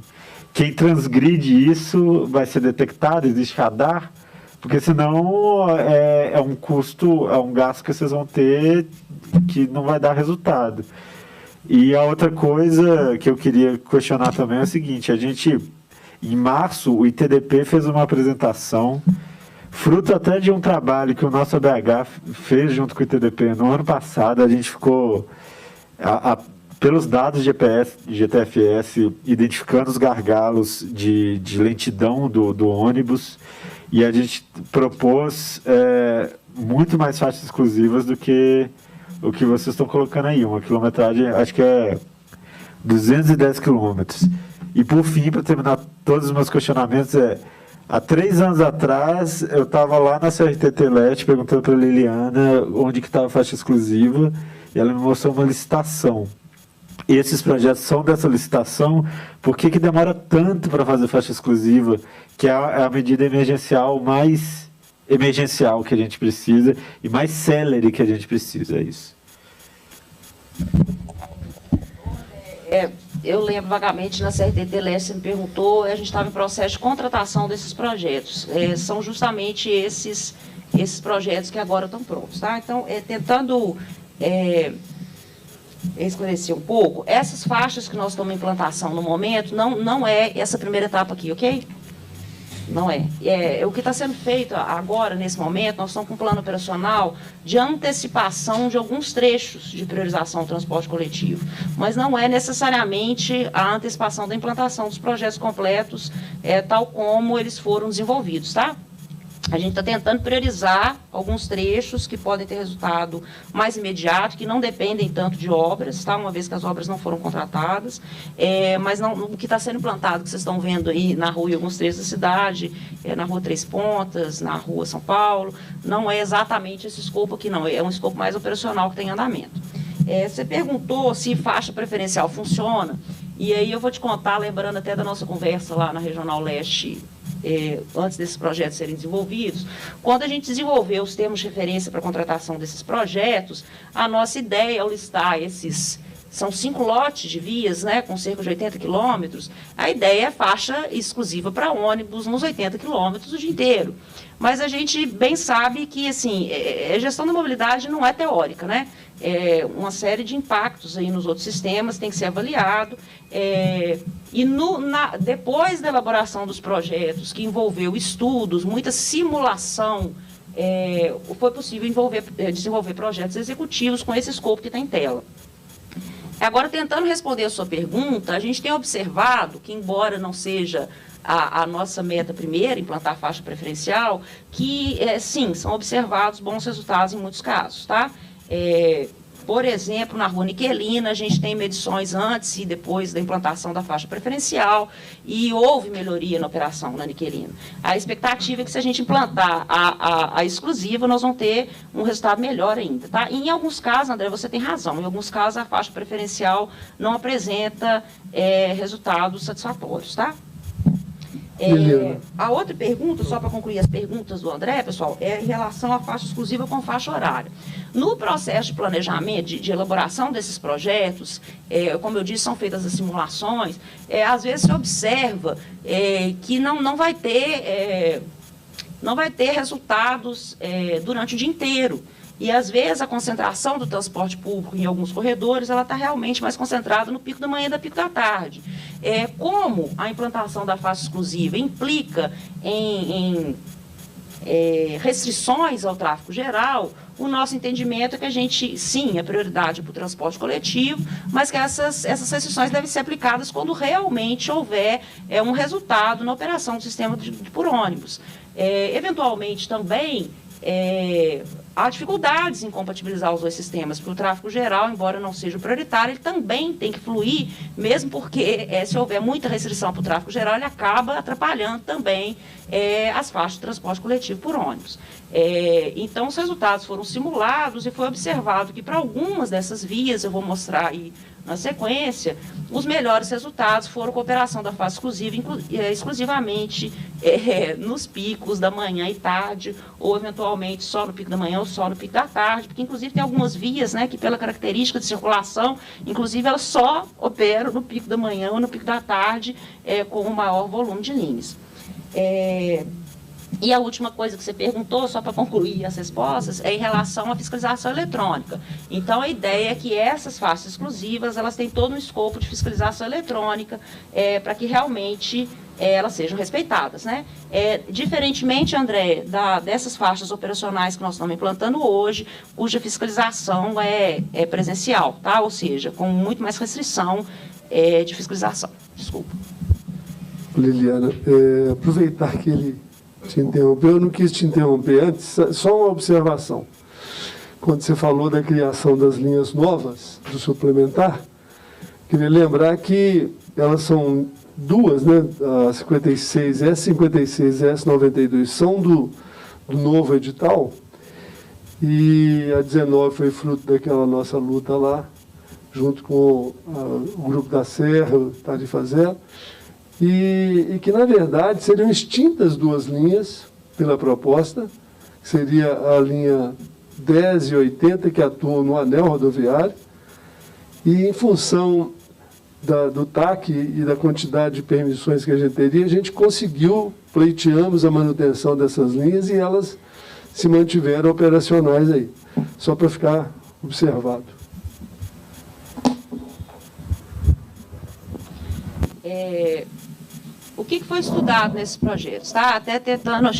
quem transgride isso vai ser detectado? Existe radar? Porque senão é um custo, é um gasto que vocês vão ter que não vai dar resultado. E a outra coisa que eu queria questionar também é o seguinte: em março, o ITDP fez uma apresentação, fruto até de um trabalho que o nosso ABH fez junto com o ITDP no ano passado. A gente ficou, pelos dados de GTFS, identificando os gargalos de lentidão do ônibus, e a gente propôs muito mais faixas exclusivas do que o que vocês estão colocando aí. Uma quilometragem, acho que é 210 quilômetros. E, por fim, para terminar todos os meus questionamentos, há 3 anos atrás, eu estava lá na CRT Leste perguntando para a Liliana onde que estava a faixa exclusiva, e ela me mostrou uma licitação. E esses projetos são dessa licitação. Por que demora tanto para fazer faixa exclusiva, que é a medida emergencial mais emergencial que a gente precisa e mais célere que a gente precisa? É isso. Eu lembro vagamente, na CRT Leste, você me perguntou, a gente estava em processo de contratação desses projetos. São justamente esses projetos que agora estão prontos. Tá? Então, tentando esclarecer um pouco, essas faixas que nós estamos em implantação no momento, não é essa primeira etapa aqui, ok? Não é. O que está sendo feito agora, nesse momento, nós estamos com um plano operacional de antecipação de alguns trechos de priorização do transporte coletivo, mas não é necessariamente a antecipação da implantação dos projetos completos, tal como eles foram desenvolvidos, tá? A gente está tentando priorizar alguns trechos que podem ter resultado mais imediato, que não dependem tanto de obras, tá? Uma vez que as obras não foram contratadas, mas o que está sendo implantado, que vocês estão vendo aí na rua e alguns trechos da cidade, na rua Três Pontas, na rua São Paulo, não é exatamente esse escopo aqui, não. É um escopo mais operacional que tem em andamento. Você perguntou se faixa preferencial funciona, e aí eu vou te contar, lembrando até da nossa conversa lá na Regional Leste antes desses projetos serem desenvolvidos. Quando a gente desenvolveu os termos de referência para a contratação desses projetos, a nossa ideia ao listar são 5 lotes de vias, né, com cerca de 80 quilômetros, a ideia é faixa exclusiva para ônibus nos 80 quilômetros o dia inteiro. Mas a gente bem sabe que, assim, a gestão da mobilidade não é teórica, né? Uma série de impactos aí nos outros sistemas tem que ser avaliado. E depois da elaboração dos projetos, que envolveu estudos, muita simulação, foi possível desenvolver projetos executivos com esse escopo que está em tela. Agora, tentando responder a sua pergunta, a gente tem observado que, embora não seja a nossa meta primeira, implantar a faixa preferencial, que, sim, são observados bons resultados em muitos casos, tá? Por exemplo, na Rua Niquelina, a gente tem medições antes e depois da implantação da faixa preferencial e houve melhoria na operação na Niquelina. A expectativa é que, se a gente implantar a exclusiva, nós vamos ter um resultado melhor ainda, tá? E, em alguns casos, André, você tem razão, em alguns casos a faixa preferencial não apresenta resultados satisfatórios, tá? A outra pergunta, só para concluir as perguntas do André, pessoal, é em relação à faixa exclusiva com faixa horária. No processo de planejamento, de elaboração desses projetos, como eu disse, são feitas as simulações, às vezes se observa que não vai ter resultados durante o dia inteiro. E, às vezes, a concentração do transporte público em alguns corredores, ela está realmente mais concentrada no pico da manhã e no pico da tarde. Como a implantação da faixa exclusiva implica em restrições ao tráfego geral, o nosso entendimento é que a gente, sim, a prioridade para o transporte coletivo, mas que essas restrições devem ser aplicadas quando realmente houver um resultado na operação do sistema por ônibus. Eventualmente, também, há dificuldades em compatibilizar os dois sistemas, porque o tráfego geral, embora não seja prioritário, ele também tem que fluir, mesmo porque, se houver muita restrição para o tráfego geral, ele acaba atrapalhando também as faixas de transporte coletivo por ônibus. Então, os resultados foram simulados e foi observado que, para algumas dessas vias, eu vou mostrar aí na sequência, os melhores resultados foram com a operação da faixa exclusiva, exclusivamente nos picos da manhã e tarde, ou eventualmente só no pico da manhã ou só no pico da tarde, porque inclusive tem algumas vias, né, que pela característica de circulação, inclusive elas só operam no pico da manhã ou no pico da tarde, com um maior volume de linhas. E a última coisa que você perguntou, só para concluir as respostas, é em relação à fiscalização eletrônica. Então, a ideia é que essas faixas exclusivas, elas têm todo um escopo de fiscalização eletrônica, para que realmente elas sejam respeitadas, né? Diferentemente, André, dessas faixas operacionais que nós estamos implantando hoje, cuja fiscalização é presencial, tá? Ou seja, com muito mais restrição de fiscalização. Desculpa. Liliana, aproveitar que ele te interrompeu, eu não quis te interromper antes, só uma observação. Quando você falou da criação das linhas novas do suplementar, queria lembrar que elas são duas, né? A 56S e 56S92 são do novo edital, e a 19 foi fruto daquela nossa luta lá, junto com o Grupo da Serra, o Tarde Fazendo, e que, na verdade, seriam extintas duas linhas pela proposta, que seria a linha 10 e 80, que atuam no anel rodoviário, e em função do TAC e da quantidade de permissões que a gente teria, a gente pleiteamos a manutenção dessas linhas e elas se mantiveram operacionais aí, só para ficar observado. O que foi estudado nesses projetos? Tá? Até tentando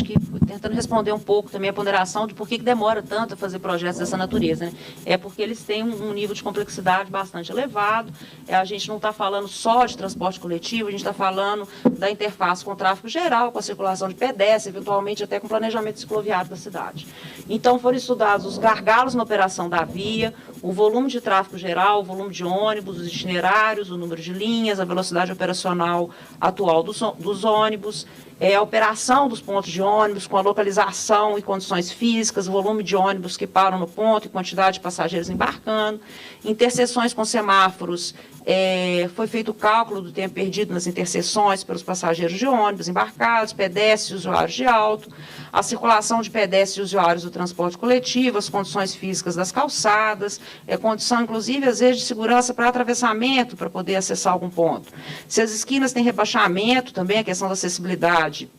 responder um pouco também a ponderação de por que demora tanto a fazer projetos dessa natureza, né? É porque eles têm um nível de complexidade bastante elevado. A gente não está falando só de transporte coletivo, a gente está falando da interface com o tráfego geral, com a circulação de pedestres, eventualmente até com o planejamento cicloviário da cidade. Então, foram estudados os gargalos na operação da via, o volume de tráfego geral, o volume de ônibus, os itinerários, o número de linhas, a velocidade operacional atual dos ônibus, a operação dos pontos de ônibus, com a localização e condições físicas, volume de ônibus que param no ponto e quantidade de passageiros embarcando, interseções com semáforos, foi feito o cálculo do tempo perdido nas interseções pelos passageiros de ônibus embarcados, pedestres e usuários de auto, a circulação de pedestres e usuários do transporte coletivo, as condições físicas das calçadas, condição, inclusive, às vezes, de segurança para atravessamento, para poder acessar algum ponto. Se as esquinas têm rebaixamento, também a questão da acessibilidade,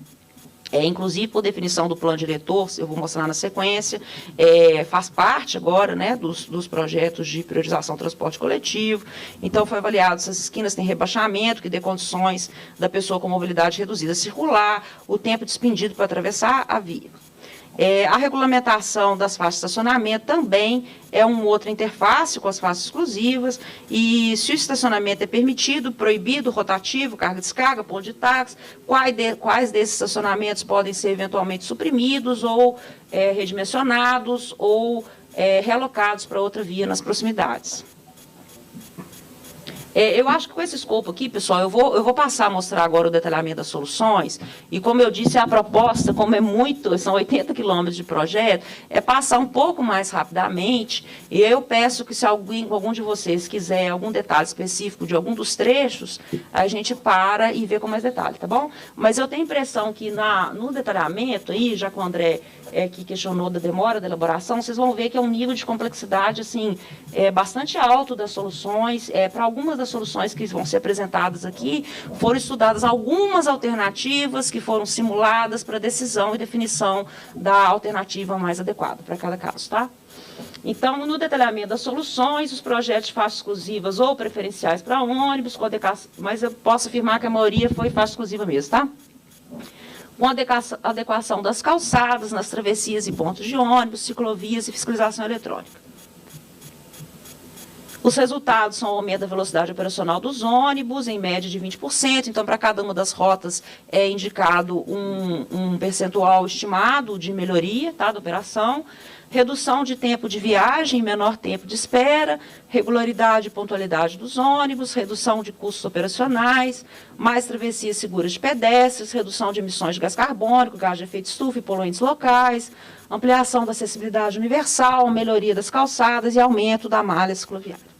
inclusive por definição do plano diretor, eu vou mostrar na sequência, faz parte agora, né, dos projetos de priorização do transporte coletivo. Então, foi avaliado se as esquinas têm rebaixamento, que dê condições da pessoa com mobilidade reduzida circular, o tempo despendido para atravessar a via. A regulamentação das faixas de estacionamento também é uma outra interface com as faixas exclusivas, e se o estacionamento é permitido, proibido, rotativo, carga-descarga, ponto de táxi, quais desses estacionamentos podem ser eventualmente suprimidos ou redimensionados ou realocados para outra via nas proximidades. Eu acho que com esse escopo aqui, pessoal, eu vou passar a mostrar agora o detalhamento das soluções, e como eu disse, a proposta, como é muito, são 80 quilômetros de projeto, é passar um pouco mais rapidamente, e eu peço que se algum de vocês quiser algum detalhe específico de algum dos trechos, a gente para e vê com mais detalhe, tá bom? Mas eu tenho a impressão que no detalhamento aí, já que o André que questionou da demora da elaboração, vocês vão ver que é um nível de complexidade assim, bastante alto das soluções. Para algumas das soluções que vão ser apresentadas aqui, foram estudadas algumas alternativas que foram simuladas para decisão e definição da alternativa mais adequada para cada caso, tá? Então, no detalhamento das soluções, os projetos de faixas exclusivas ou preferenciais para ônibus, mas eu posso afirmar que a maioria foi faixa exclusiva mesmo, tá? Com adequação das calçadas, nas travessias e pontos de ônibus, ciclovias e fiscalização eletrônica. Os resultados são o aumento da velocidade operacional dos ônibus, em média de 20%, então para cada uma das rotas é indicado um percentual estimado de melhoria, tá, da operação, redução de tempo de viagem, menor tempo de espera, regularidade e pontualidade dos ônibus, redução de custos operacionais, mais travessias seguras de pedestres, redução de emissões de gás carbônico, gás de efeito estufa e poluentes locais, ampliação da acessibilidade universal, melhoria das calçadas e aumento da malha cicloviária.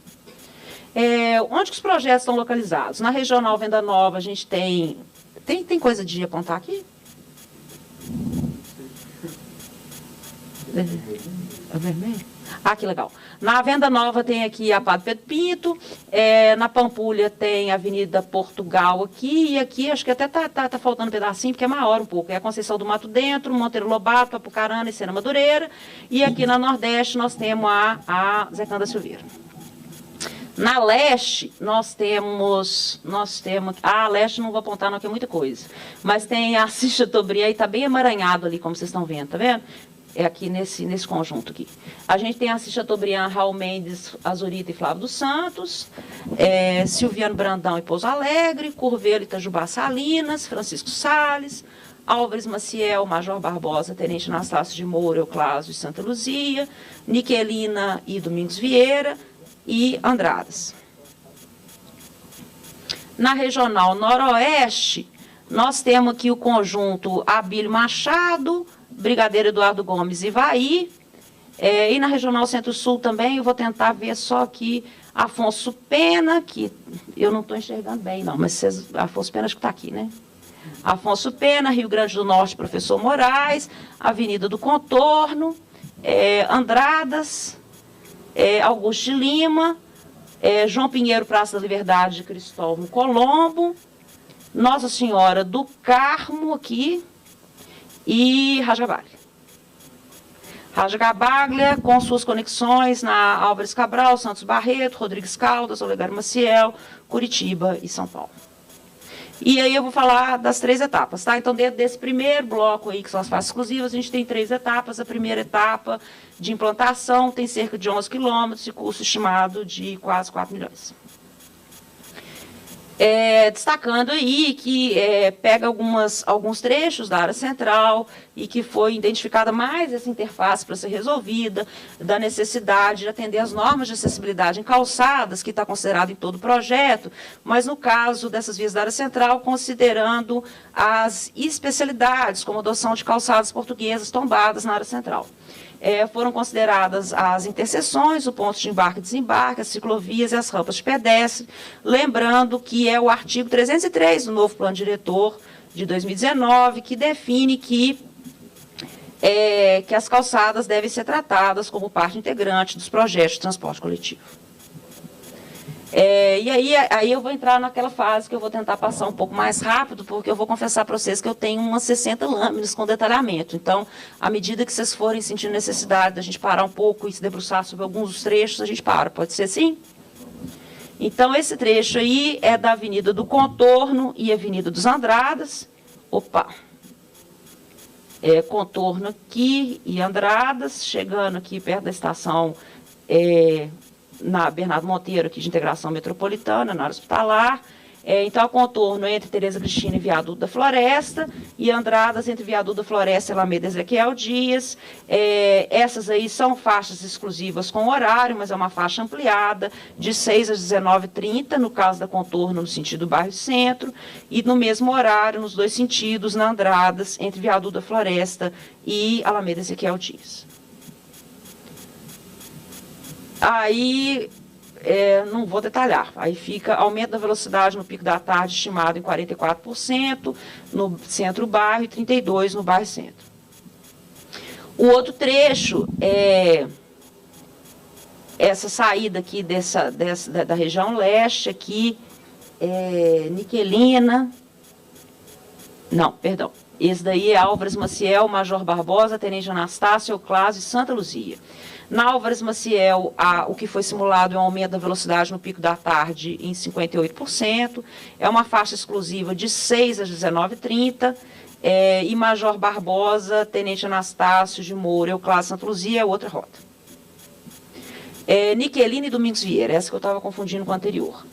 Onde que os projetos estão localizados? Na Regional Venda Nova, a gente tem coisa de apontar aqui? É vermelho? Ah, que legal. Na Venda Nova tem aqui a Padre Pedro Pinto, na Pampulha tem a Avenida Portugal aqui, e aqui acho que até tá faltando um pedacinho, porque é maior um pouco. É a Conceição do Mato Dentro, Monteiro Lobato, Apucarana e Sena Madureira, e aqui na Nordeste nós temos a Zecã da Silveira. Na Leste, nós temos... A Leste não vou apontar, não, que é muita coisa. Mas tem a Assis Chateaubriand, e está bem emaranhado ali, como vocês estão vendo, tá vendo? É aqui nesse conjunto aqui. A gente tem Assis Chateaubriand, Raul Mendes, Azurita e Flávio dos Santos, Silviano Brandão e Pouso Alegre, Curvelo e Itajubá Salinas, Francisco Salles, Álvares Maciel, Major Barbosa, Tenente Anastácio de Moura, Euclásio e Santa Luzia, Niquelina e Domingos Vieira, e Andradas. Na Regional Noroeste, nós temos aqui o conjunto Abílio Machado, Brigadeiro Eduardo Gomes e Ivaí, e na Regional Centro-Sul também, eu vou tentar ver só aqui Afonso Pena, que eu não estou enxergando bem, não, mas Afonso Pena acho que está aqui, né? Afonso Pena, Rio Grande do Norte, Professor Moraes, Avenida do Contorno, Andradas, Augusto de Lima, João Pinheiro, Praça da Liberdade, Cristóvão Colombo, Nossa Senhora do Carmo aqui e Rajagabaglia. Rajagabaglia com suas conexões na Álvares Cabral, Santos Barreto, Rodrigues Caldas, Olegário Maciel, Curitiba e São Paulo. E aí eu vou falar das 3 etapas, tá? Então, dentro desse primeiro bloco aí, que são as faixas exclusivas, a gente tem 3 etapas. A primeira etapa de implantação tem cerca de 11 quilômetros e custo estimado de quase 4 milhões. Destacando aí que pega alguns trechos da área central e que foi identificada mais essa interface para ser resolvida, da necessidade de atender às normas de acessibilidade em calçadas, que está considerado em todo o projeto, mas no caso dessas vias da área central, considerando as especialidades, como adoção de calçadas portuguesas tombadas na área central. Foram consideradas as interseções, o ponto de embarque e desembarque, as ciclovias e as rampas de pedestre, lembrando que é o artigo 303 do novo Plano Diretor de 2019, que define que as calçadas devem ser tratadas como parte integrante dos projetos de transporte coletivo. E aí eu vou entrar naquela fase que eu vou tentar passar um pouco mais rápido, porque eu vou confessar para vocês que eu tenho umas 60 lâminas com detalhamento. Então, à medida que vocês forem sentindo necessidade da gente parar um pouco e se debruçar sobre alguns dos trechos, a gente para. Pode ser assim? Então, esse trecho aí é da Avenida do Contorno e Avenida dos Andradas. Contorno aqui e Andradas, chegando aqui perto da estação na Bernardo Monteiro, aqui de integração metropolitana, na área hospitalar. Então, Contorno entre Tereza Cristina e Viaduto da Floresta, e Andradas entre Viaduto da Floresta e Alameda Ezequiel Dias. Essas aí são faixas exclusivas com horário, mas é uma faixa ampliada, de 6 às 19h30, no caso da Contorno, no sentido bairro-centro, e no mesmo horário, nos dois sentidos, na Andradas, entre Viaduto da Floresta e Alameda Ezequiel Dias. Aí, não vou detalhar, aí fica aumento da velocidade no pico da tarde estimado em 44% no centro-bairro e 32% no bairro-centro. O outro trecho é essa saída aqui da região leste, aqui, Niquelina, esse daí é Álvares Maciel, Major Barbosa, Tenente Anastácio, Euclásio e Santa Luzia. Na Álvares Maciel, o que foi simulado é um aumento da velocidade no pico da tarde em 58%, é uma faixa exclusiva de 6 às 19h30, e Major Barbosa, Tenente Anastácio de Moura, Euclásio e Santa Luzia é outra rota. Niquelina e Domingos Vieira, essa que eu estava confundindo com a anterior.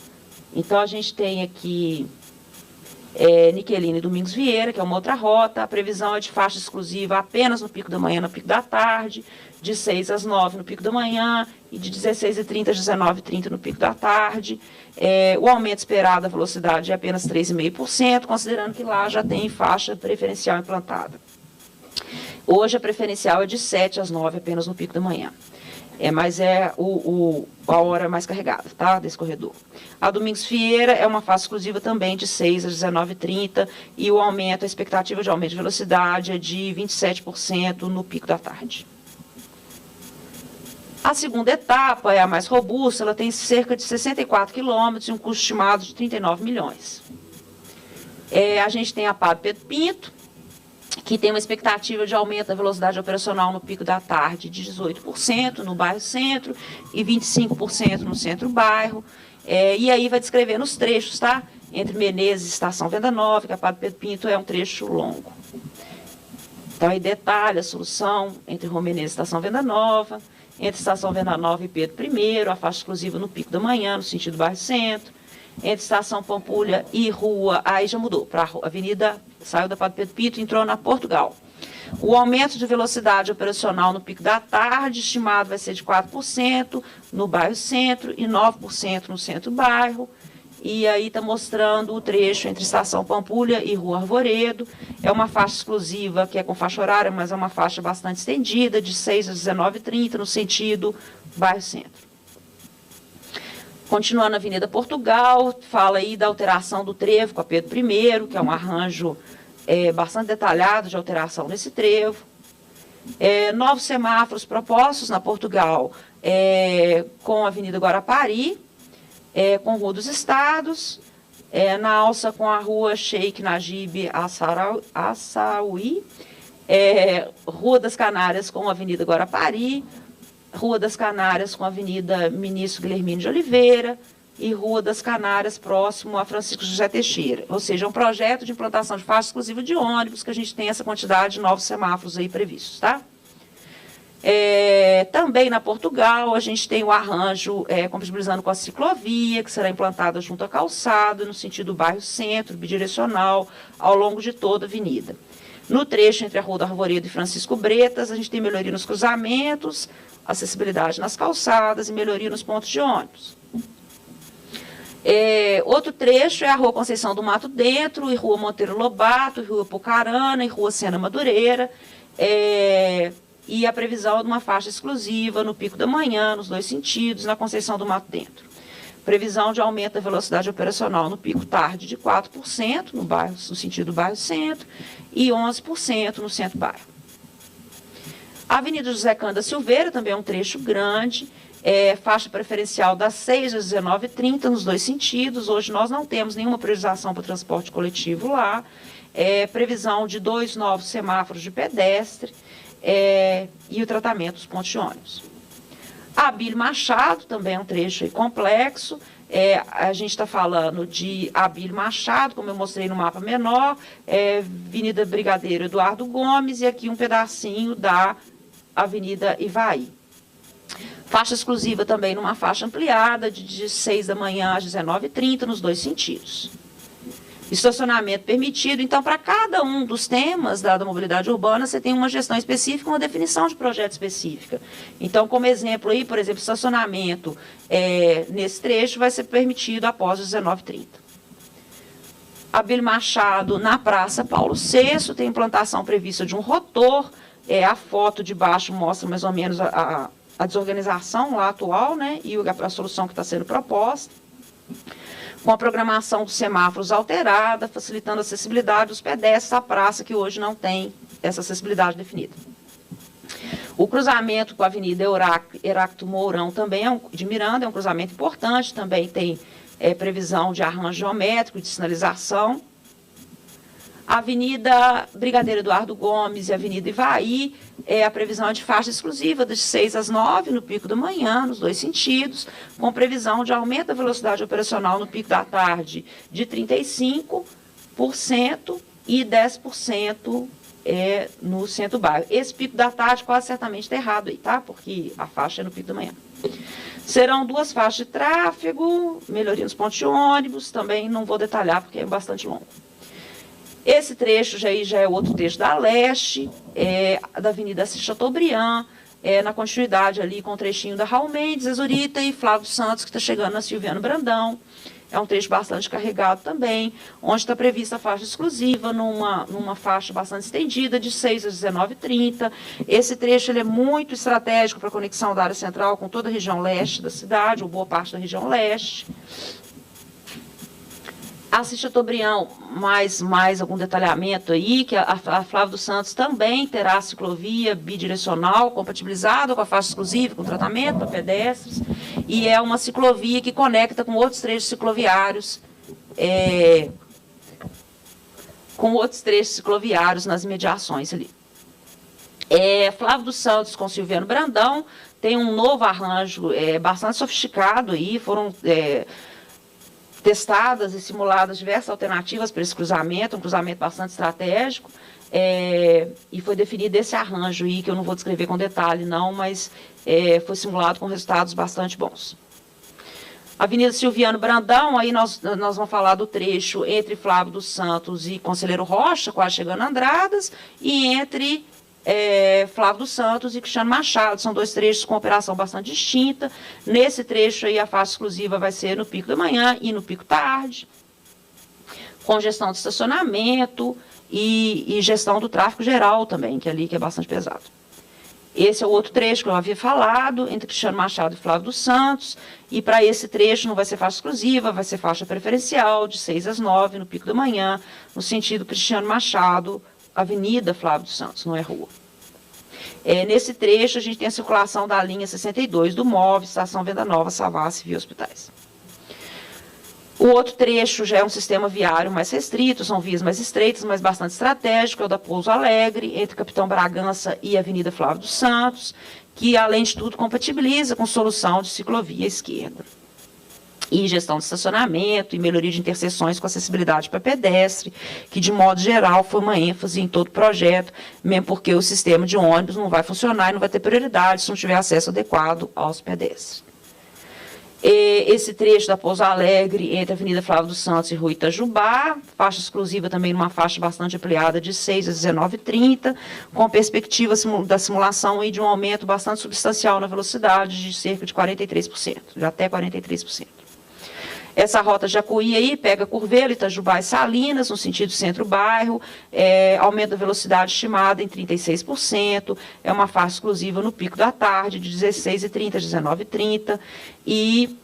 Então, a gente tem aqui Niquelina e Domingos Vieira, que é uma outra rota. A previsão é de faixa exclusiva apenas no pico da manhã e no pico da tarde, de 6 às 9 no pico da manhã e de 16h30 às 19h30 no pico da tarde. O aumento esperado da velocidade é apenas 3,5%, considerando que lá já tem faixa preferencial implantada. Hoje a preferencial é de 7 às 9 apenas no pico da manhã. Mas é a hora mais carregada, tá, desse corredor. A Domingos Vieira é uma faixa exclusiva também de 6 às 19h30 e a expectativa de aumento de velocidade é de 27% no pico da tarde. A segunda etapa é a mais robusta, ela tem cerca de 64 quilômetros e um custo estimado de 39 milhões. A gente tem a Padre Pedro Pinto, que tem uma expectativa de aumento da velocidade operacional no pico da tarde de 18% no bairro-centro e 25% no centro-bairro. E aí vai descrevendo os trechos, tá? Entre Menezes e Estação Venda Nova, que a Padre Pedro Pinto é um trecho longo. Então, aí detalha a solução entre Rua Menezes e Estação Venda Nova, entre Estação Venda Nova e Pedro I, a faixa exclusiva no pico da manhã, no sentido bairro-centro. Entre Estação Pampulha e Rua, aí já mudou, para a Avenida, saiu da Padre Pedro Pinto e entrou na Portugal. O aumento de velocidade operacional no pico da tarde, estimado vai ser de 4% no bairro-centro e 9% no centro-bairro. E aí está mostrando o trecho entre Estação Pampulha e Rua Arvoredo. É uma faixa exclusiva, que é com faixa horária, mas é uma faixa bastante estendida, de 6 às 19h30, no sentido bairro-centro. Continuando na Avenida Portugal, fala aí da alteração do trevo com a Pedro I, que é um arranjo bastante detalhado de alteração nesse trevo. Novos semáforos propostos na Portugal com a Avenida Guarapari, com Rua dos Estados, na alça com a Rua Sheikh Najib Assaoui, Rua das Canárias com a Avenida Guarapari, Rua das Canárias com a Avenida Ministro Guilhermino de Oliveira e Rua das Canárias próximo a Francisco José Teixeira. Ou seja, é um projeto de implantação de faixa exclusiva de ônibus que a gente tem essa quantidade de novos semáforos aí previstos, tá? Também na Portugal, a gente tem o arranjo compatibilizando com a ciclovia, que será implantada junto à calçada, no sentido bairro centro, bidirecional, ao longo de toda a avenida. No trecho entre a Rua do Arvoredo e Francisco Bretas, a gente tem melhoria nos cruzamentos, acessibilidade nas calçadas e melhoria nos pontos de ônibus. Outro trecho é a Rua Conceição do Mato Dentro, e Rua Monteiro Lobato, e Rua Pucarana, e Rua Sena Madureira, e a previsão de uma faixa exclusiva no pico da manhã, nos dois sentidos, na Conceição do Mato Dentro. Previsão de aumento da velocidade operacional no pico tarde de 4% no sentido bairro centro e 11% no centro bairro. A Avenida José Cândido Silveira também é um trecho grande, faixa preferencial das 6 às 19h30 nos dois sentidos. Hoje nós não temos nenhuma priorização para o transporte coletivo lá. Previsão de 2 novos semáforos de pedestre e o tratamento dos pontos de ônibus. A Abílio Machado também é um trecho complexo. A gente está falando de Abílio Machado, como eu mostrei no mapa menor, Avenida Brigadeiro Eduardo Gomes, e aqui um pedacinho da Avenida Ivaí. Faixa exclusiva também numa faixa ampliada, de 6 da manhã às 19h30, nos dois sentidos. Estacionamento permitido. Então, para cada um dos temas da mobilidade urbana, você tem uma gestão específica, uma definição de projeto específica. Então, como exemplo aí, por exemplo, estacionamento nesse trecho vai ser permitido após as 19h30. Abílio Machado, na Praça Paulo VI, tem implantação prevista de um rotor. A foto de baixo mostra mais ou menos a desorganização lá atual, né, e a solução que está sendo proposta, com a programação dos semáforos alterada, facilitando a acessibilidade dos pedestres à praça, que hoje não tem essa acessibilidade definida. O cruzamento com a Avenida Heráclito Mourão também de Miranda é um cruzamento importante, também tem previsão de arranjo geométrico, de sinalização. A Avenida Brigadeiro Eduardo Gomes e a Avenida Ivaí, a previsão de faixa exclusiva das 6 às 9 no pico da manhã, nos dois sentidos, com previsão de aumento da velocidade operacional no pico da tarde de 35% e 10% no centro-bairro. Esse pico da tarde quase certamente está errado aí, tá? Porque a faixa é no pico da manhã. Serão 2 faixas de tráfego, melhoria nos pontos de ônibus, também não vou detalhar porque é bastante longo. Esse trecho já é outro trecho da Leste, da Avenida Assis Chateaubriand, na continuidade ali com o trechinho da Raul Mendes, Exurita e Flávio Santos, que está chegando na Silviano Brandão. É um trecho bastante carregado também, onde está prevista a faixa exclusiva, numa faixa bastante estendida, de 6 às 19h30. Esse trecho ele é muito estratégico para a conexão da área central com toda a região leste da cidade, ou boa parte da região leste. Assis Chateaubriand, mais algum detalhamento aí, que a Flávio dos Santos também terá a ciclovia bidirecional compatibilizada com a faixa exclusiva, com tratamento para pedestres, e é uma ciclovia que conecta com outros trechos cicloviários, nas imediações ali. Flávio dos Santos com Silviano Brandão tem um novo arranjo bastante sofisticado aí, foram testadas e simuladas diversas alternativas para esse cruzamento, um cruzamento bastante estratégico, e foi definido esse arranjo aí, que eu não vou descrever com detalhe não, mas foi simulado com resultados bastante bons. Avenida Silviano Brandão, aí nós vamos falar do trecho entre Flávio dos Santos e Conselheiro Rocha, quase chegando a Andradas, e entre Flávio dos Santos e Cristiano Machado. São 2 trechos com operação bastante distinta. Nesse trecho aí a faixa exclusiva vai ser no pico da manhã e no pico tarde, com gestão de estacionamento e gestão do tráfego geral também, que é bastante pesado. Esse é o outro trecho que eu havia falado, entre Cristiano Machado e Flávio dos Santos, e para esse trecho não vai ser faixa exclusiva, vai ser faixa preferencial, de 6 às 9 no pico da manhã, no sentido Cristiano Machado, Avenida Flávio dos Santos, não é rua. Nesse trecho, a gente tem a circulação da linha 62 do MOV, Estação Venda Nova, Savassi e Hospitais. O outro trecho já é um sistema viário mais restrito, são vias mais estreitas, mas bastante estratégico, é o da Pouso Alegre, entre Capitão Bragança e Avenida Flávio dos Santos, que, além de tudo, compatibiliza com solução de ciclovia à esquerda. e gestão de estacionamento e melhoria de interseções com acessibilidade para pedestre, que de modo geral foi uma ênfase em todo o projeto, mesmo porque o sistema de ônibus não vai funcionar e não vai ter prioridade se não tiver acesso adequado aos pedestres. Esse trecho da Pouso Alegre, entre a Avenida Flávio dos Santos e Rua Itajubá, faixa exclusiva também numa faixa bastante ampliada de 6 a 19h30, com perspectiva da simulação aí de um aumento bastante substancial na velocidade de cerca de 43%, de até 43%. Essa rota Jacuí aí pega Curvelo, Itajubá e Salinas, no sentido centro-bairro, aumento da velocidade estimada em 36%, é uma faixa exclusiva no pico da tarde, de 16h30 a 19h30, e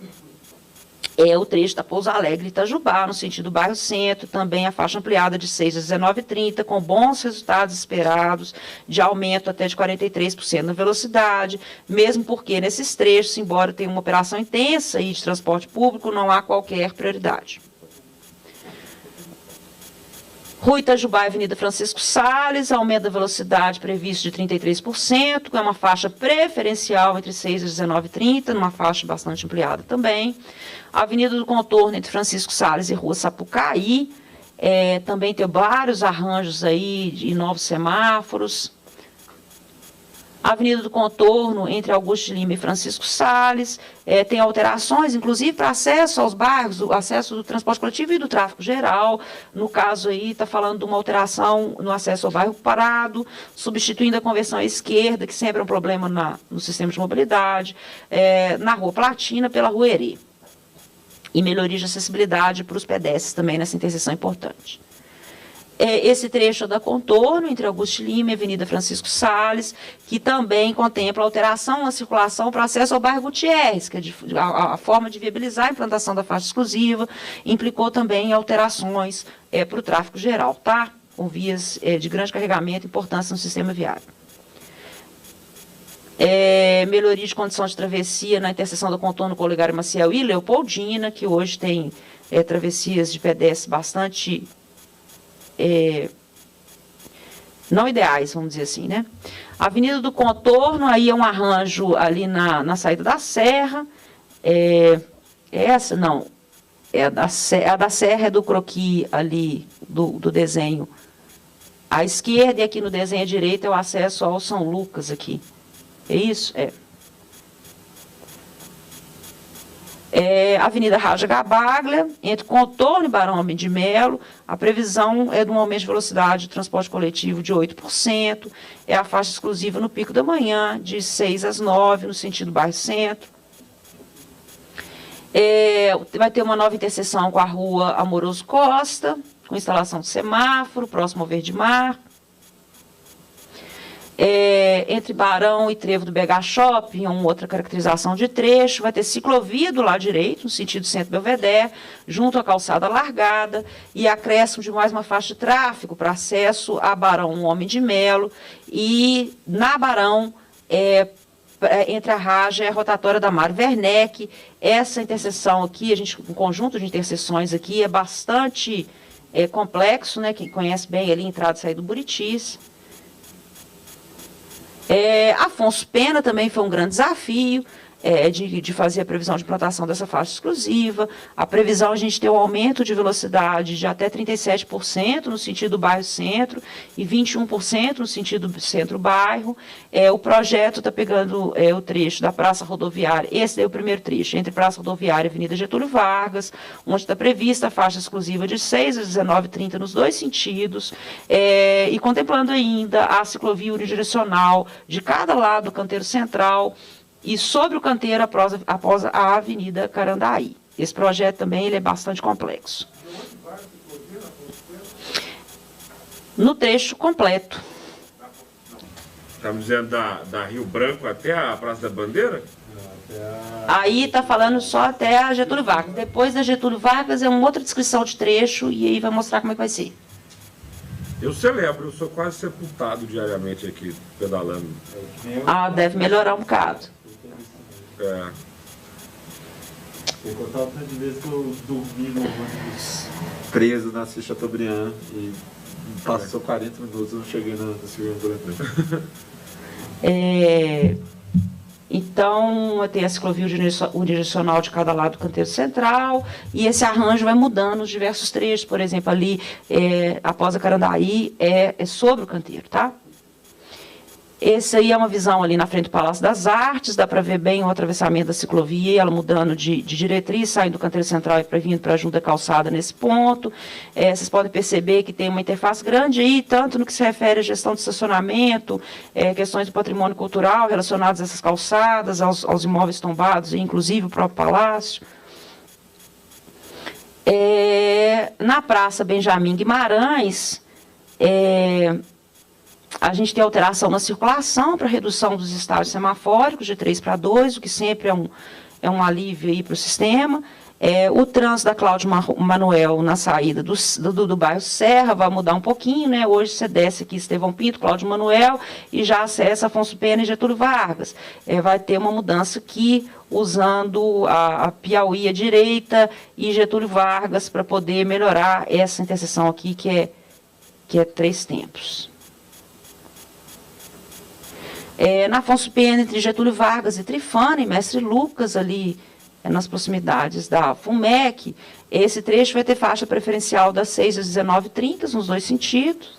o trecho da Pouso Alegre e Itajubá, no sentido bairro-centro, também a faixa ampliada de 6 a 19h30, com bons resultados esperados, de aumento até de 43% na velocidade, mesmo porque nesses trechos, embora tenha uma operação intensa aí de transporte público, não há qualquer prioridade. Rua Itajubá e Avenida Francisco Salles, aumento da velocidade previsto de 33%, com uma faixa preferencial entre 6 e 19h30, numa faixa bastante ampliada também. A Avenida do Contorno entre Francisco Salles e Rua Sapucaí, também tem vários arranjos aí de novos semáforos. A Avenida do Contorno, entre Augusto de Lima e Francisco Salles, tem alterações, inclusive, para acesso aos bairros, o acesso do transporte coletivo e do tráfego geral. No caso aí, está falando de uma alteração no acesso ao bairro Parado, substituindo a conversão à esquerda, que sempre é um problema no sistema de mobilidade, na Rua Platina pela Rua Herê. E melhoria de acessibilidade para os pedestres também nessa interseção importante. Esse trecho é da Contorno, entre Augusto de Lima e Avenida Francisco Salles, que também contempla alteração na circulação para acesso ao bairro Gutierrez, que a forma de viabilizar a implantação da faixa exclusiva, implicou também alterações para o tráfego geral, tá? Com vias de grande carregamento e importância no sistema viário. Melhoria de condição de travessia na interseção da Contorno com Olegário Maciel e Leopoldina, que hoje tem travessias de pedestres bastante não ideais, vamos dizer assim, né? A Avenida do Contorno, aí é um arranjo ali na saída da Serra, essa não, a da Serra é do croquis ali, do desenho à esquerda, e aqui no desenho à direita é o acesso ao São Lucas aqui, é isso? Avenida Raja Gabaglia, entre Contorno e Barão Homem de Melo, a previsão é de um aumento de velocidade de transporte coletivo de 8%, é a faixa exclusiva no pico da manhã, de 6 às 9, no sentido bairro-centro. Vai ter uma nova interseção com a Rua Amoroso Costa, com instalação de semáforo, próximo ao Verde Mar. Entre Barão e Trevo do BH Shopping, uma outra caracterização de trecho, vai ter ciclovia do lado direito, no sentido centro-Belvedere, junto à calçada largada, e acréscimo de mais uma faixa de tráfego para acesso a Barão Homem de Melo, e na Barão, entre a Raja e a rotatória da Mário Werneck. Essa interseção aqui, um conjunto de interseções aqui é bastante complexo, né? Quem conhece bem ali, entrada e saída do Buritis. Afonso Pena também foi um grande desafio de fazer a previsão de implantação dessa faixa exclusiva. A previsão, a gente tem um aumento de velocidade de até 37% no sentido bairro-centro e 21% no sentido centro-bairro. O projeto está pegando o trecho da Praça Rodoviária, esse é o primeiro trecho, entre Praça Rodoviária e Avenida Getúlio Vargas, onde está prevista a faixa exclusiva de 6 a 19h30 nos dois sentidos, e contemplando ainda a ciclovia unidirecional de cada lado do canteiro central, e sobre o canteiro após a Avenida Carandaí. Esse projeto também ele é bastante complexo. No trecho completo. Estamos dizendo da Rio Branco até a Praça da Bandeira? Aí está falando só até a Getúlio Vargas. Depois da Getúlio Vargas é uma outra descrição de trecho e aí vai mostrar como é que vai ser. Eu celebro, eu sou quase sepultado diariamente aqui, pedalando. Deve melhorar um bocado. Eu contava o tanto de vezes que eu dormi no ônibus preso na Assis Chateaubriand e passou 40 minutos e não cheguei na Silvia Durante. Então, tem a ciclovia unidirecional de cada lado do canteiro central, e esse arranjo vai mudando nos diversos trechos. Por exemplo, ali, após a Carandaí, é sobre o canteiro, tá? Esse aí é uma visão ali na frente do Palácio das Artes, dá para ver bem o atravessamento da ciclovia, ela mudando de diretriz, saindo do canteiro central e vindo para a junta calçada nesse ponto. Vocês podem perceber que tem uma interface grande aí, tanto no que se refere à gestão de estacionamento, questões do patrimônio cultural relacionadas a essas calçadas, aos imóveis tombados, inclusive o próprio palácio. Na Praça Benjamin Guimarães, a gente tem alteração na circulação para redução dos estágios semafóricos de 3 para 2, o que sempre é um alívio para o sistema. O trânsito da Cláudio Manuel na saída do bairro Serra vai mudar um pouquinho, né? Hoje você desce aqui Estevão Pinto, Cláudio Manuel, e já acessa Afonso Pena e Getúlio Vargas. Vai ter uma mudança aqui, usando a Piauí à direita e Getúlio Vargas, para poder melhorar essa interseção aqui, que é 3 tempos. Na Afonso Pena, entre Getúlio Vargas e Trifana, e Mestre Lucas, ali nas proximidades da FUMEC, esse trecho vai ter faixa preferencial das 6 às 19h30, nos 2 sentidos.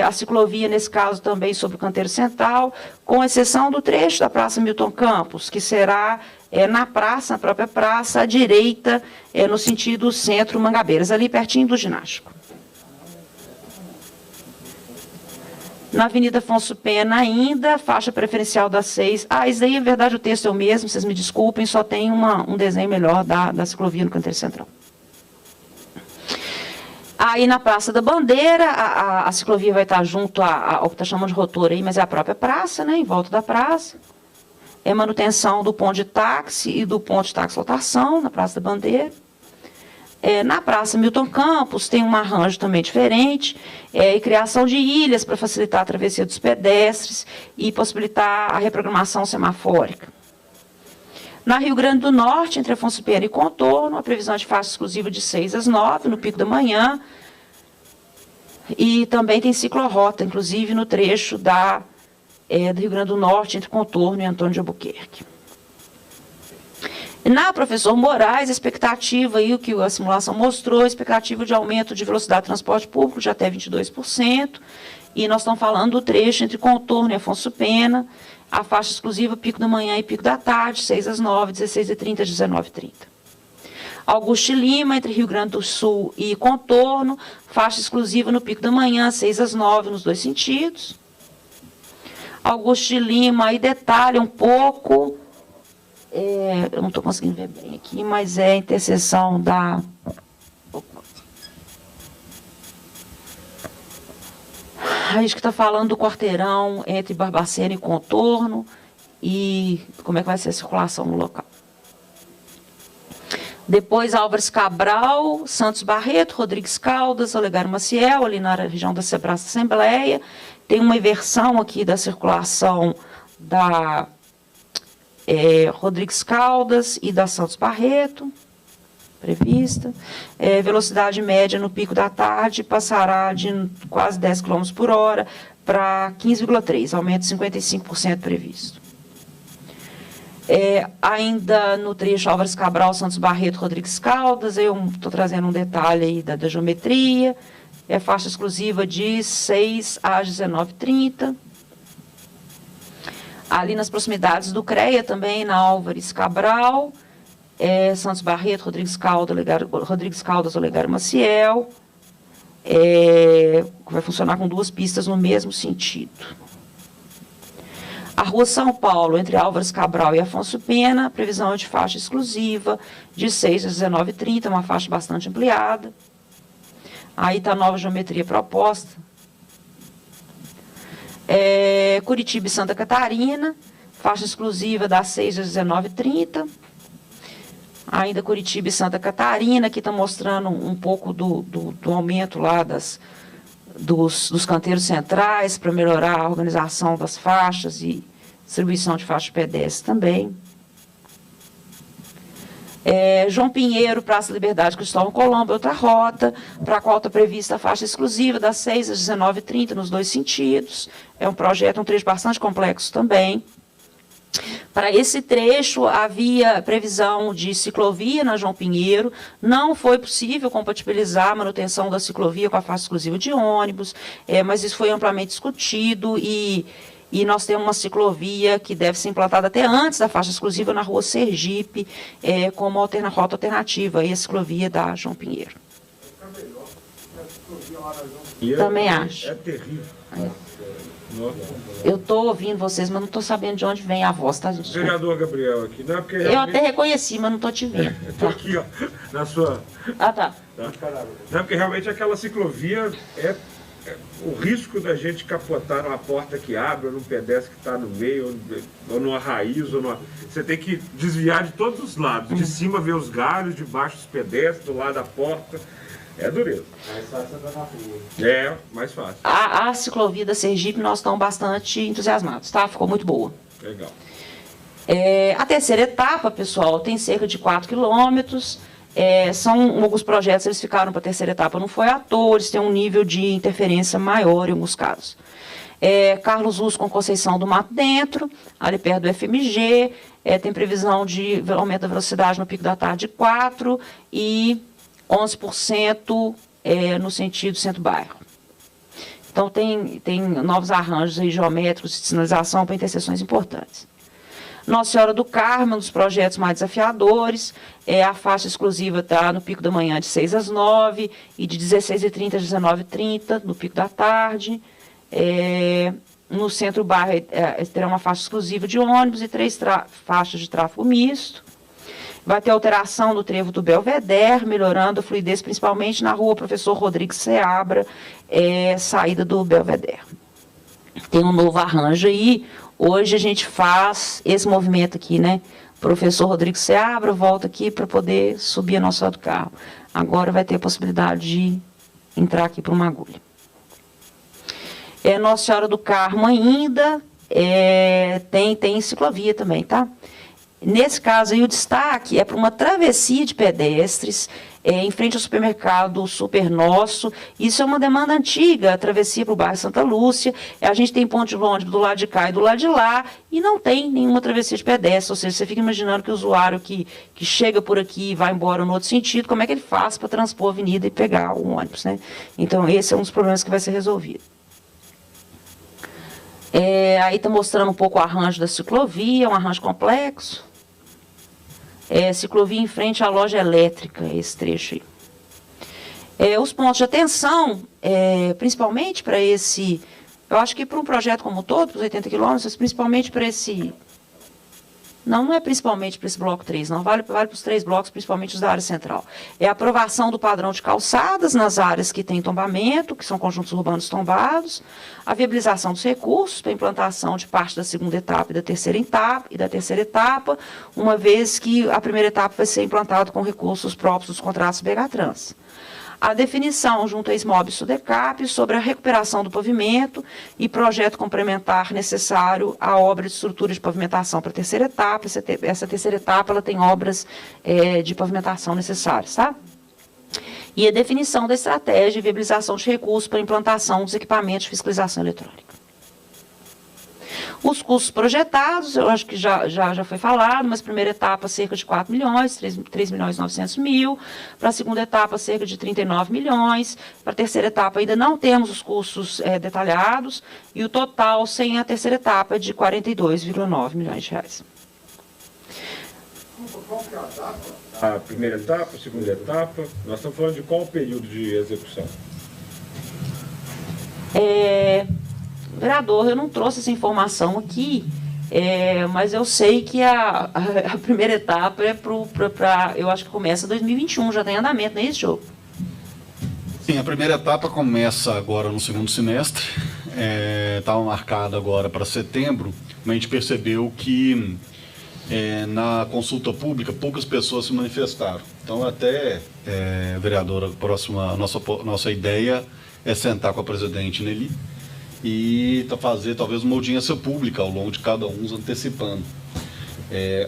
A ciclovia, nesse caso, também sobre o canteiro central, com exceção do trecho da Praça Milton Campos, que será na própria praça, à direita, no sentido centro-Mangabeiras, ali pertinho do ginástico. Na Avenida Afonso Pena ainda, faixa preferencial das 6. Isso daí, na verdade, o texto é o mesmo, vocês me desculpem, só tem um desenho melhor da ciclovia no canteiro central. Aí na Praça da Bandeira, a ciclovia vai estar junto ao que está chamando de rotor aí, mas é a própria praça, né, em volta da praça. Manutenção do ponto de táxi e do ponto de táxi-lotação na Praça da Bandeira. Na Praça Milton Campos tem um arranjo também diferente, e criação de ilhas para facilitar a travessia dos pedestres e possibilitar a reprogramação semafórica. Na Rio Grande do Norte, entre Afonso Pena e Contorno, a previsão de faixa exclusiva de 6 às 9, no pico da manhã, e também tem ciclorrota, inclusive no trecho do Rio Grande do Norte, entre Contorno e Antônio de Albuquerque. Na Professor Moraes, a expectativa, aí, o que a simulação mostrou, a expectativa de aumento de velocidade do transporte público de até 22%, e nós estamos falando do trecho entre Contorno e Afonso Pena, a faixa exclusiva pico da manhã e pico da tarde, 6 às 9, 16h30, 19h30. Augusto Lima, entre Rio Grande do Sul e Contorno, faixa exclusiva no pico da manhã, 6 às 9, nos 2 sentidos. Augusto Lima, aí detalha um pouco... eu não estou conseguindo ver bem aqui, mas é a interseção da... A gente que está falando do quarteirão entre Barbacena e Contorno, e como é que vai ser a circulação no local. Depois Álvares Cabral, Santos Barreto, Rodrigues Caldas, Olegário Maciel, ali na região da Praça Assembleia. Tem uma inversão aqui da circulação da... Rodrigues Caldas e da Santos Barreto, prevista. Velocidade média no pico da tarde passará de quase 10 km por hora para 15,3, aumento de 55% previsto. Ainda no trecho Álvares Cabral, Santos Barreto, Rodrigues Caldas, eu estou trazendo um detalhe aí da geometria, faixa exclusiva de 6 às 19h30. Ali nas proximidades do CREA também, na Álvares Cabral, Santos Barreto, Rodrigues Caldas, Olegário Maciel, vai funcionar com 2 pistas no mesmo sentido. A Rua São Paulo, entre Álvares Cabral e Afonso Pena, previsão de faixa exclusiva de 6 às 19h30, uma faixa bastante ampliada. Aí está a nova geometria proposta. Curitiba e Santa Catarina, faixa exclusiva das 6 às 19h30. Ainda Curitiba e Santa Catarina, que está mostrando um pouco do aumento lá dos canteiros centrais, para melhorar a organização das faixas e distribuição de faixa pedestre também. João Pinheiro, Praça Liberdade, Cristóvão Colombo, outra rota, para a qual está prevista a faixa exclusiva das 6 às 19h30, nos 2 sentidos. É um projeto, um trecho bastante complexo também. Para esse trecho, havia previsão de ciclovia na João Pinheiro, não foi possível compatibilizar a manutenção da ciclovia com a faixa exclusiva de ônibus, mas isso foi amplamente discutido e nós temos uma ciclovia que deve ser implantada até antes da faixa exclusiva na rua Sergipe, como rota alternativa, e a ciclovia da João Pinheiro. Também acho. É terrível. Eu estou ouvindo vocês, mas não estou sabendo de onde vem a voz, tá, gente? Vereador Gabriel aqui, não é porque... Eu até reconheci, mas não estou te vendo. Estou aqui, ó, na sua... Ah, tá. Não é porque realmente aquela ciclovia o risco da gente capotar numa porta que abre, ou num pedestre que está no meio, ou numa raiz, você tem que desviar de todos os lados. De cima ver os galhos, de baixo os pedestres, do lado da porta. É dureza. Mais fácil andar na rua. É, mais fácil. A ciclovia da Sergipe, nós estamos bastante entusiasmados, tá? Ficou muito boa. Legal. A terceira etapa, pessoal, tem cerca de 4 quilômetros. São alguns projetos, eles ficaram para a terceira etapa, não foi à toa, eles têm um nível de interferência maior em alguns casos. Carlos Luz com Conceição do Mato Dentro, ali perto do FMG, tem previsão de aumento da velocidade no pico da tarde de 4 e 11% no sentido centro-bairro. Então, tem novos arranjos aí geométricos de sinalização para interseções importantes. Nossa Senhora do Carmo, um dos projetos mais desafiadores, a faixa exclusiva está no pico da manhã de 6 às 9 e de 16h30 às 19h30, no pico da tarde. No centro-bairro terá uma faixa exclusiva de ônibus e 3 faixas de tráfego misto. Vai ter alteração do trevo do Belvedere, melhorando a fluidez, principalmente na rua Professor Rodrigues Seabra, saída do Belvedere. Tem um novo arranjo aí. Hoje a gente faz esse movimento aqui, né? Professor Rodrigues Seabra volta aqui para poder subir a Nossa Senhora do Carmo. Agora vai ter a possibilidade de entrar aqui para uma agulha. Nossa Senhora do Carmo ainda tem ciclovia também, tá? Nesse caso aí, o destaque é para uma travessia de pedestres em frente ao supermercado Super Nosso. Isso é uma demanda antiga, a travessia para o bairro Santa Lúcia. A gente tem ponte de ônibus do lado de cá e do lado de lá, e não tem nenhuma travessia de pedestres. Ou seja, você fica imaginando que o usuário que chega por aqui e vai embora no outro sentido, como é que ele faz para transpor a avenida e pegar o ônibus, né? Então, esse é um dos problemas que vai ser resolvido. Aí está mostrando um pouco o arranjo da ciclovia, um arranjo complexo. Ciclovia em frente à loja elétrica, esse trecho aí. Os pontos de atenção, principalmente para esse, eu acho que para um projeto como um todo, para os 80 quilômetros, principalmente para esse, não é principalmente para esse bloco 3, não, vale para os 3 blocos, principalmente os da área central. A aprovação do padrão de calçadas nas áreas que têm tombamento, que são conjuntos urbanos tombados, a viabilização dos recursos para a implantação de parte da segunda etapa e da terceira etapa, uma vez que a primeira etapa vai ser implantada com recursos próprios dos contratos BH-Trans. A definição junto à SMOB e SUDECAP sobre a recuperação do pavimento e projeto complementar necessário à obra de estrutura de pavimentação para a terceira etapa. Essa terceira etapa ela tem obras de pavimentação necessárias, tá? E a definição da estratégia de viabilização de recursos para a implantação dos equipamentos de fiscalização eletrônica. Os custos projetados, eu acho que já foi falado, mas primeira etapa cerca de 4 milhões, 3 milhões e 900 mil, para a segunda etapa cerca de 39 milhões, para a terceira etapa ainda não temos os custos detalhados, e o total sem a terceira etapa é de 42,9 milhões de reais. A primeira etapa, a segunda etapa, nós estamos falando de qual período de execução? Vereador, eu não trouxe essa informação aqui, mas eu sei que a primeira etapa eu acho que começa em 2021, já tem andamento, não é isso, Diogo? Sim, a primeira etapa começa agora no segundo semestre, estava marcada agora para setembro, mas a gente percebeu que na consulta pública poucas pessoas se manifestaram. Então, até, vereadora, nossa ideia é sentar com a presidente Nelly e fazer talvez uma audiência pública ao longo de cada um, antecipando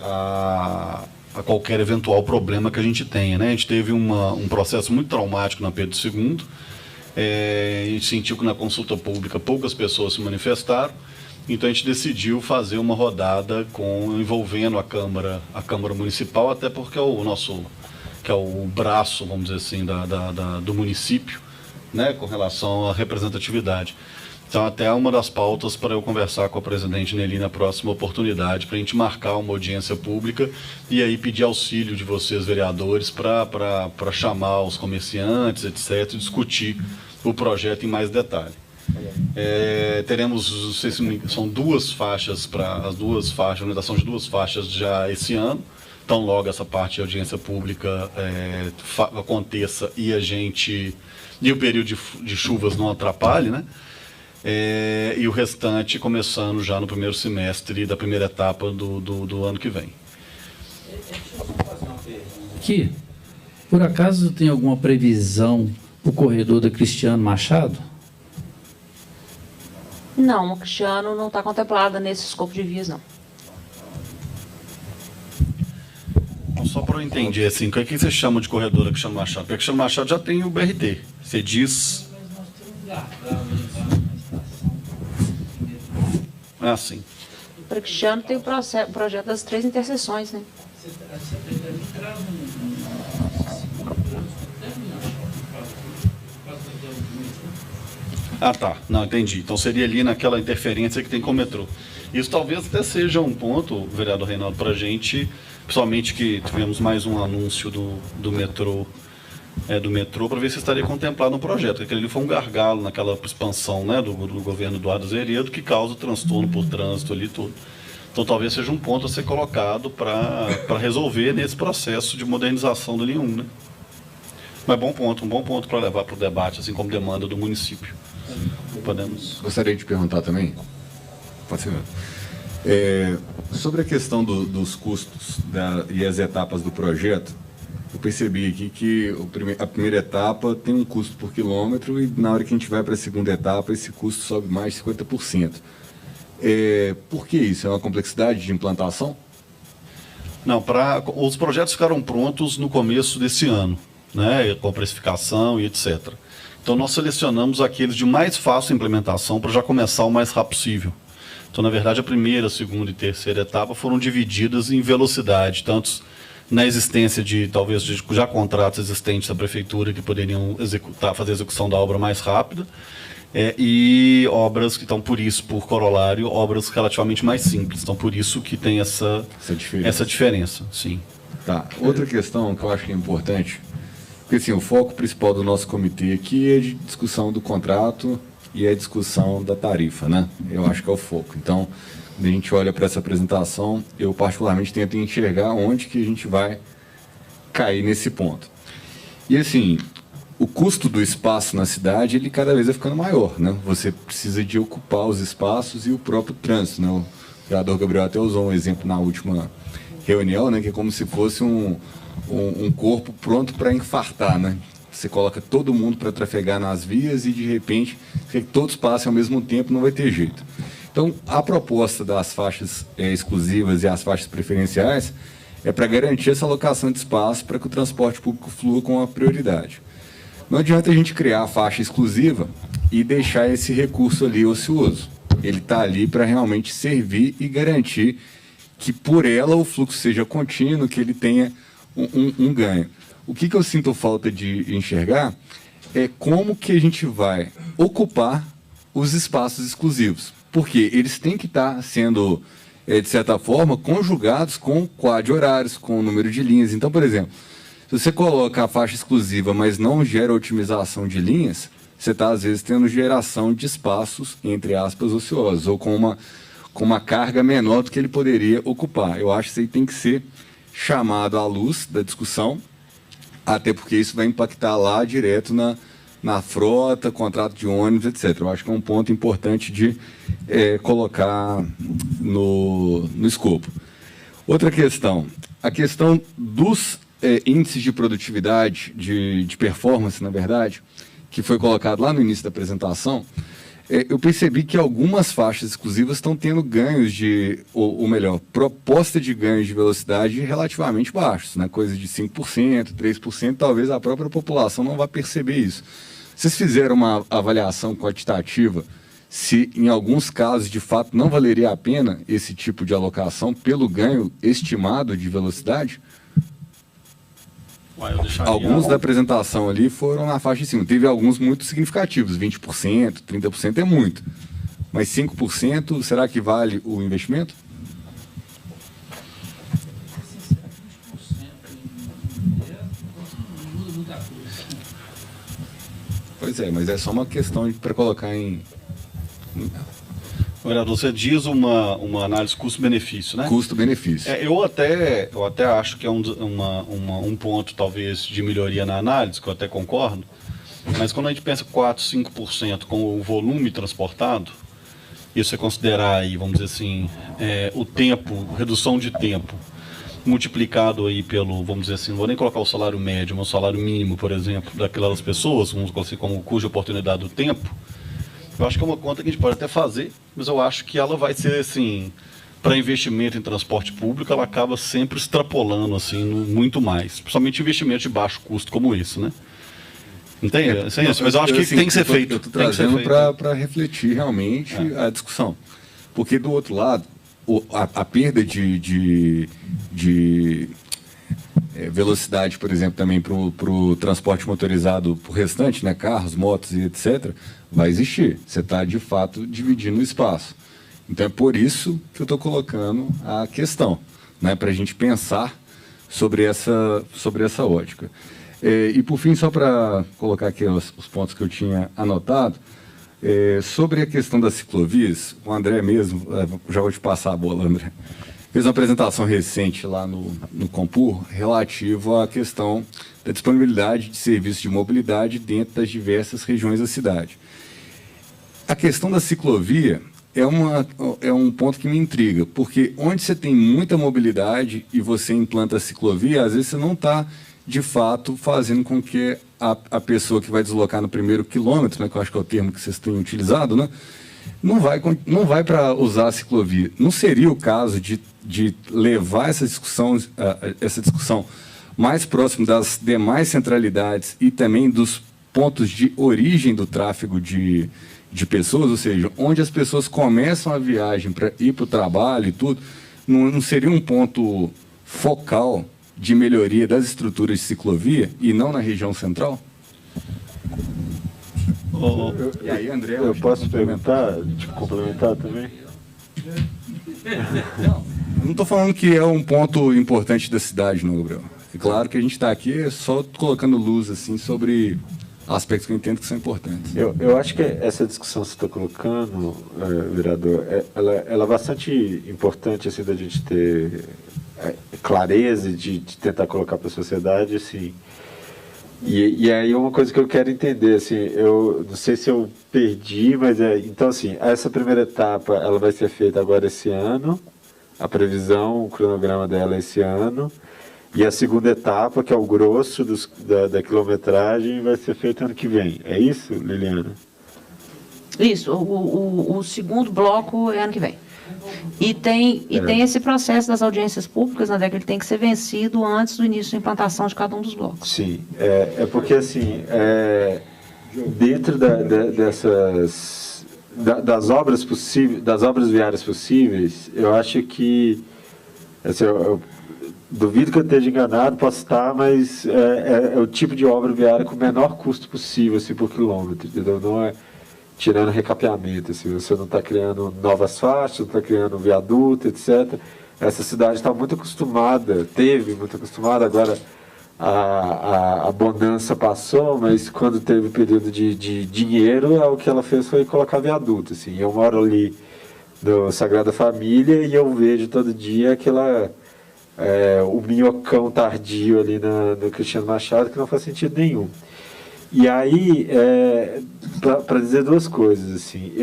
a qualquer eventual problema que a gente tenha, né? A gente teve um processo muito traumático na Pedro II, a gente sentiu que na consulta pública poucas pessoas se manifestaram, Então a gente decidiu fazer uma rodada envolvendo a Câmara Municipal, até porque é o braço, vamos dizer assim, do município, né, com relação à representatividade. Então até é uma das pautas para eu conversar com a presidente Nelly na próxima oportunidade, para a gente marcar uma audiência pública e aí pedir auxílio de vocês, vereadores, para chamar os comerciantes, etc., e discutir o projeto em mais detalhe. Teremos, são duas faixas, a implementação de duas faixas já esse ano. Então logo essa parte de audiência pública aconteça e o período de chuvas não atrapalhe, né? E o restante começando já no primeiro semestre da primeira etapa do ano que vem. Aqui, por acaso tem alguma previsão para o corredor da Cristiano Machado? Não, o Cristiano não está contemplada nesse escopo de vias, não. Só para eu entender, assim, o que você chama de corredor da Cristiano Machado? Porque a Cristiano Machado já tem o BRT. Você diz... Ah, sim. Para Cristiano tem o projeto das 3 interseções, né? Ah, tá. Não, entendi. Então seria ali naquela interferência que tem com o metrô. Isso talvez até seja um ponto, vereador Reinaldo, para a gente, principalmente que tivemos mais um anúncio do metrô, para ver se estaria contemplado no projeto. Porque aquele ali foi um gargalo naquela expansão, né, do governo Eduardo Azeredo, que causa transtorno por trânsito ali e tudo. Então talvez seja um ponto a ser colocado para resolver nesse processo de modernização do linha 1, né? Mas um bom ponto para levar para o debate, assim como demanda do município. Podemos... Gostaria de perguntar também, pode ser, sobre a questão dos custos e as etapas do projeto. Eu percebi aqui que a primeira etapa tem um custo por quilômetro e na hora que a gente vai para a segunda etapa, esse custo sobe mais de 50%. Por que isso? É uma complexidade de implantação? Não, os projetos ficaram prontos no começo desse ano, né, com precificação e etc. Então nós selecionamos aqueles de mais fácil implementação para já começar o mais rápido possível. Então, na verdade, a primeira, segunda e terceira etapa foram divididas em velocidade, tanto na existência talvez já contratos existentes da prefeitura que poderiam fazer a execução da obra mais rápida, e obras que estão, por corolário, obras relativamente mais simples. Então, por isso que tem essa diferença. Sim. Tá. Outra questão que eu acho que é importante, porque assim, o foco principal do nosso comitê aqui é de discussão do contrato e a discussão da tarifa, né? Eu acho que é o foco. Então, quando a gente olha para essa apresentação, eu particularmente tento enxergar onde que a gente vai cair nesse ponto. E assim, o custo do espaço na cidade, ele cada vez vai ficando maior, né? Você precisa de ocupar os espaços e o próprio trânsito, né? O vereador Gabriel até usou um exemplo na última reunião, né? Que é como se fosse um corpo pronto para infartar, né? Você coloca todo mundo para trafegar nas vias e, de repente, que todos passem ao mesmo tempo, não vai ter jeito. Então, a proposta das faixas exclusivas e as faixas preferenciais é para garantir essa alocação de espaço para que o transporte público flua com a prioridade. Não adianta a gente criar a faixa exclusiva e deixar esse recurso ali ocioso. Ele está ali para realmente servir e garantir que, por ela, o fluxo seja contínuo, que ele tenha um ganho. O que eu sinto falta de enxergar é como que a gente vai ocupar os espaços exclusivos. Porque eles têm que estar sendo, de certa forma, conjugados com quadro horários, com o número de linhas. Então, por exemplo, se você coloca a faixa exclusiva, mas não gera otimização de linhas, você está, às vezes, tendo geração de espaços, entre aspas, ociosos, ou com uma carga menor do que ele poderia ocupar. Eu acho que isso aí tem que ser chamado à luz da discussão, até porque isso vai impactar lá direto na frota, contrato de ônibus, etc. Eu acho que é um ponto importante de colocar no escopo. Outra questão, a questão dos índices de produtividade, de performance, na verdade, que foi colocado lá no início da apresentação. Eu percebi que algumas faixas exclusivas estão tendo ganhos ou melhor, proposta de ganhos de velocidade relativamente baixos, né? Coisa de 5%, 3%, talvez a própria população não vá perceber isso. Vocês fizeram uma avaliação quantitativa se em alguns casos de fato não valeria a pena esse tipo de alocação pelo ganho estimado de velocidade? Alguns da apresentação ali foram na faixa de cima. Teve alguns muito significativos, 20%, 30% é muito. Mas 5%, será que vale o investimento? Pois é, mas é só uma questão para colocar em... Vereador, você diz uma análise custo-benefício, né? Custo-benefício. Eu até acho que é um ponto, talvez, de melhoria na análise, que eu até concordo, mas quando a gente pensa 4, 5% com o volume transportado, e você considerar aí, vamos dizer assim, o tempo, redução de tempo, multiplicado aí pelo, vamos dizer assim, não vou nem colocar o salário médio, mas o salário mínimo, por exemplo, daquelas pessoas, vamos colocar assim, como cuja oportunidade do tempo, eu acho que é uma conta que a gente pode até fazer, mas eu acho que ela vai ser, assim, para investimento em transporte público, ela acaba sempre extrapolando, assim, muito mais. Principalmente investimentos de baixo custo como esse, né? Entende? Mas eu acho que tem que ser feito. Eu estou trazendo para refletir realmente a discussão. Porque, do outro lado, a perda de velocidade, por exemplo, também para o transporte motorizado para o restante, né, carros, motos e etc., vai existir. Você está, de fato, dividindo o espaço. Então, é por isso que eu estou colocando a questão, né, para a gente pensar sobre essa ótica. E, por fim, só para colocar aqui os pontos que eu tinha anotado, sobre a questão das ciclovias, o André mesmo, já vou te passar a bola, André, fez uma apresentação recente lá no Compur relativo à questão da disponibilidade de serviços de mobilidade dentro das diversas regiões da cidade. A questão da ciclovia é um ponto que me intriga, porque onde você tem muita mobilidade e você implanta a ciclovia, às vezes você não está, de fato, fazendo com que a pessoa que vai deslocar no primeiro quilômetro, né, que eu acho que é o termo que vocês têm utilizado, né, não vai para usar a ciclovia. Não seria o caso de levar essa discussão mais próximo das demais centralidades e também dos pontos de origem do tráfego de pessoas, ou seja, onde as pessoas começam a viagem para ir para o trabalho e tudo, não seria um ponto focal de melhoria das estruturas de ciclovia e não na região central? E aí, André, eu posso perguntar, complementar também? Não estou falando que é um ponto importante da cidade, não, Gabriel. É claro que a gente está aqui só colocando luz assim, sobre aspectos que eu entendo que são importantes. Eu acho que essa discussão que você está colocando, vereador, ela é bastante importante assim, da gente ter clareza de tentar colocar para a sociedade, assim. E aí uma coisa que eu quero entender, assim, eu não sei se eu perdi, mas então assim, essa primeira etapa ela vai ser feita agora esse ano, a previsão, o cronograma dela é esse ano, e a segunda etapa, que é o grosso da quilometragem, vai ser feita ano que vem. É isso, Liliana? Isso, o segundo bloco é ano que vem. E tem esse processo das audiências públicas, André, que ele tem que ser vencido antes do início da implantação de cada um dos blocos. Sim, porque assim, dentro das obras possíveis, das obras viárias possíveis, eu acho que, assim, eu duvido que eu esteja enganado, posso estar, mas é o tipo de obra viária com o menor custo possível, assim, por quilômetro, entendeu? Não é tirando recapeamento, assim, você não está criando novas faixas, não está criando viaduto, etc. Essa cidade está muito acostumada, agora a bonança passou, mas quando teve período de dinheiro, o que ela fez foi colocar viaduto, assim. Eu moro ali no Sagrada Família e eu vejo todo dia o minhocão tardio ali no Cristiano Machado, que não faz sentido nenhum. E aí, para dizer duas coisas, assim,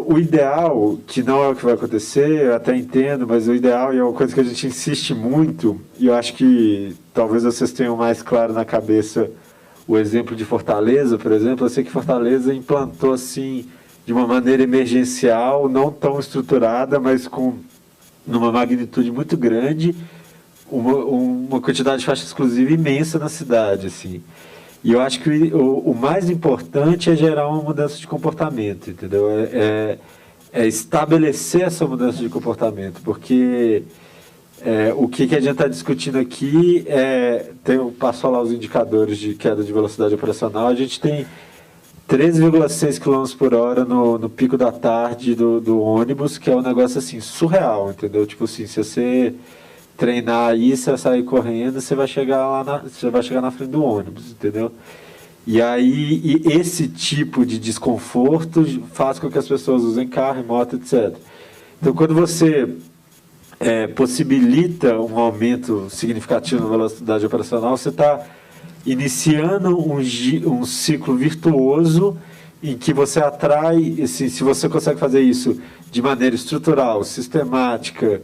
o ideal, que não é o que vai acontecer, eu até entendo, mas o ideal é uma coisa que a gente insiste muito, e eu acho que talvez vocês tenham mais claro na cabeça o exemplo de Fortaleza, por exemplo. Eu sei que Fortaleza implantou, assim, de uma maneira emergencial, não tão estruturada, mas numa magnitude muito grande, uma quantidade de faixa exclusiva imensa na cidade, assim. E eu acho que o mais importante é gerar uma mudança de comportamento, entendeu? É estabelecer essa mudança de comportamento, porque o que a gente está discutindo aqui passou lá os indicadores de queda de velocidade operacional, a gente tem 13,6 km por hora no pico da tarde do ônibus, que é um negócio assim, surreal, entendeu? Tipo assim, se você treinar aí, você vai sair correndo, você vai chegar na frente do ônibus, entendeu? E aí, esse tipo de desconforto faz com que as pessoas usem carro, moto, etc. Então, quando você possibilita um aumento significativo na velocidade operacional, você está iniciando um ciclo virtuoso em que você atrai, se você consegue fazer isso de maneira estrutural, sistemática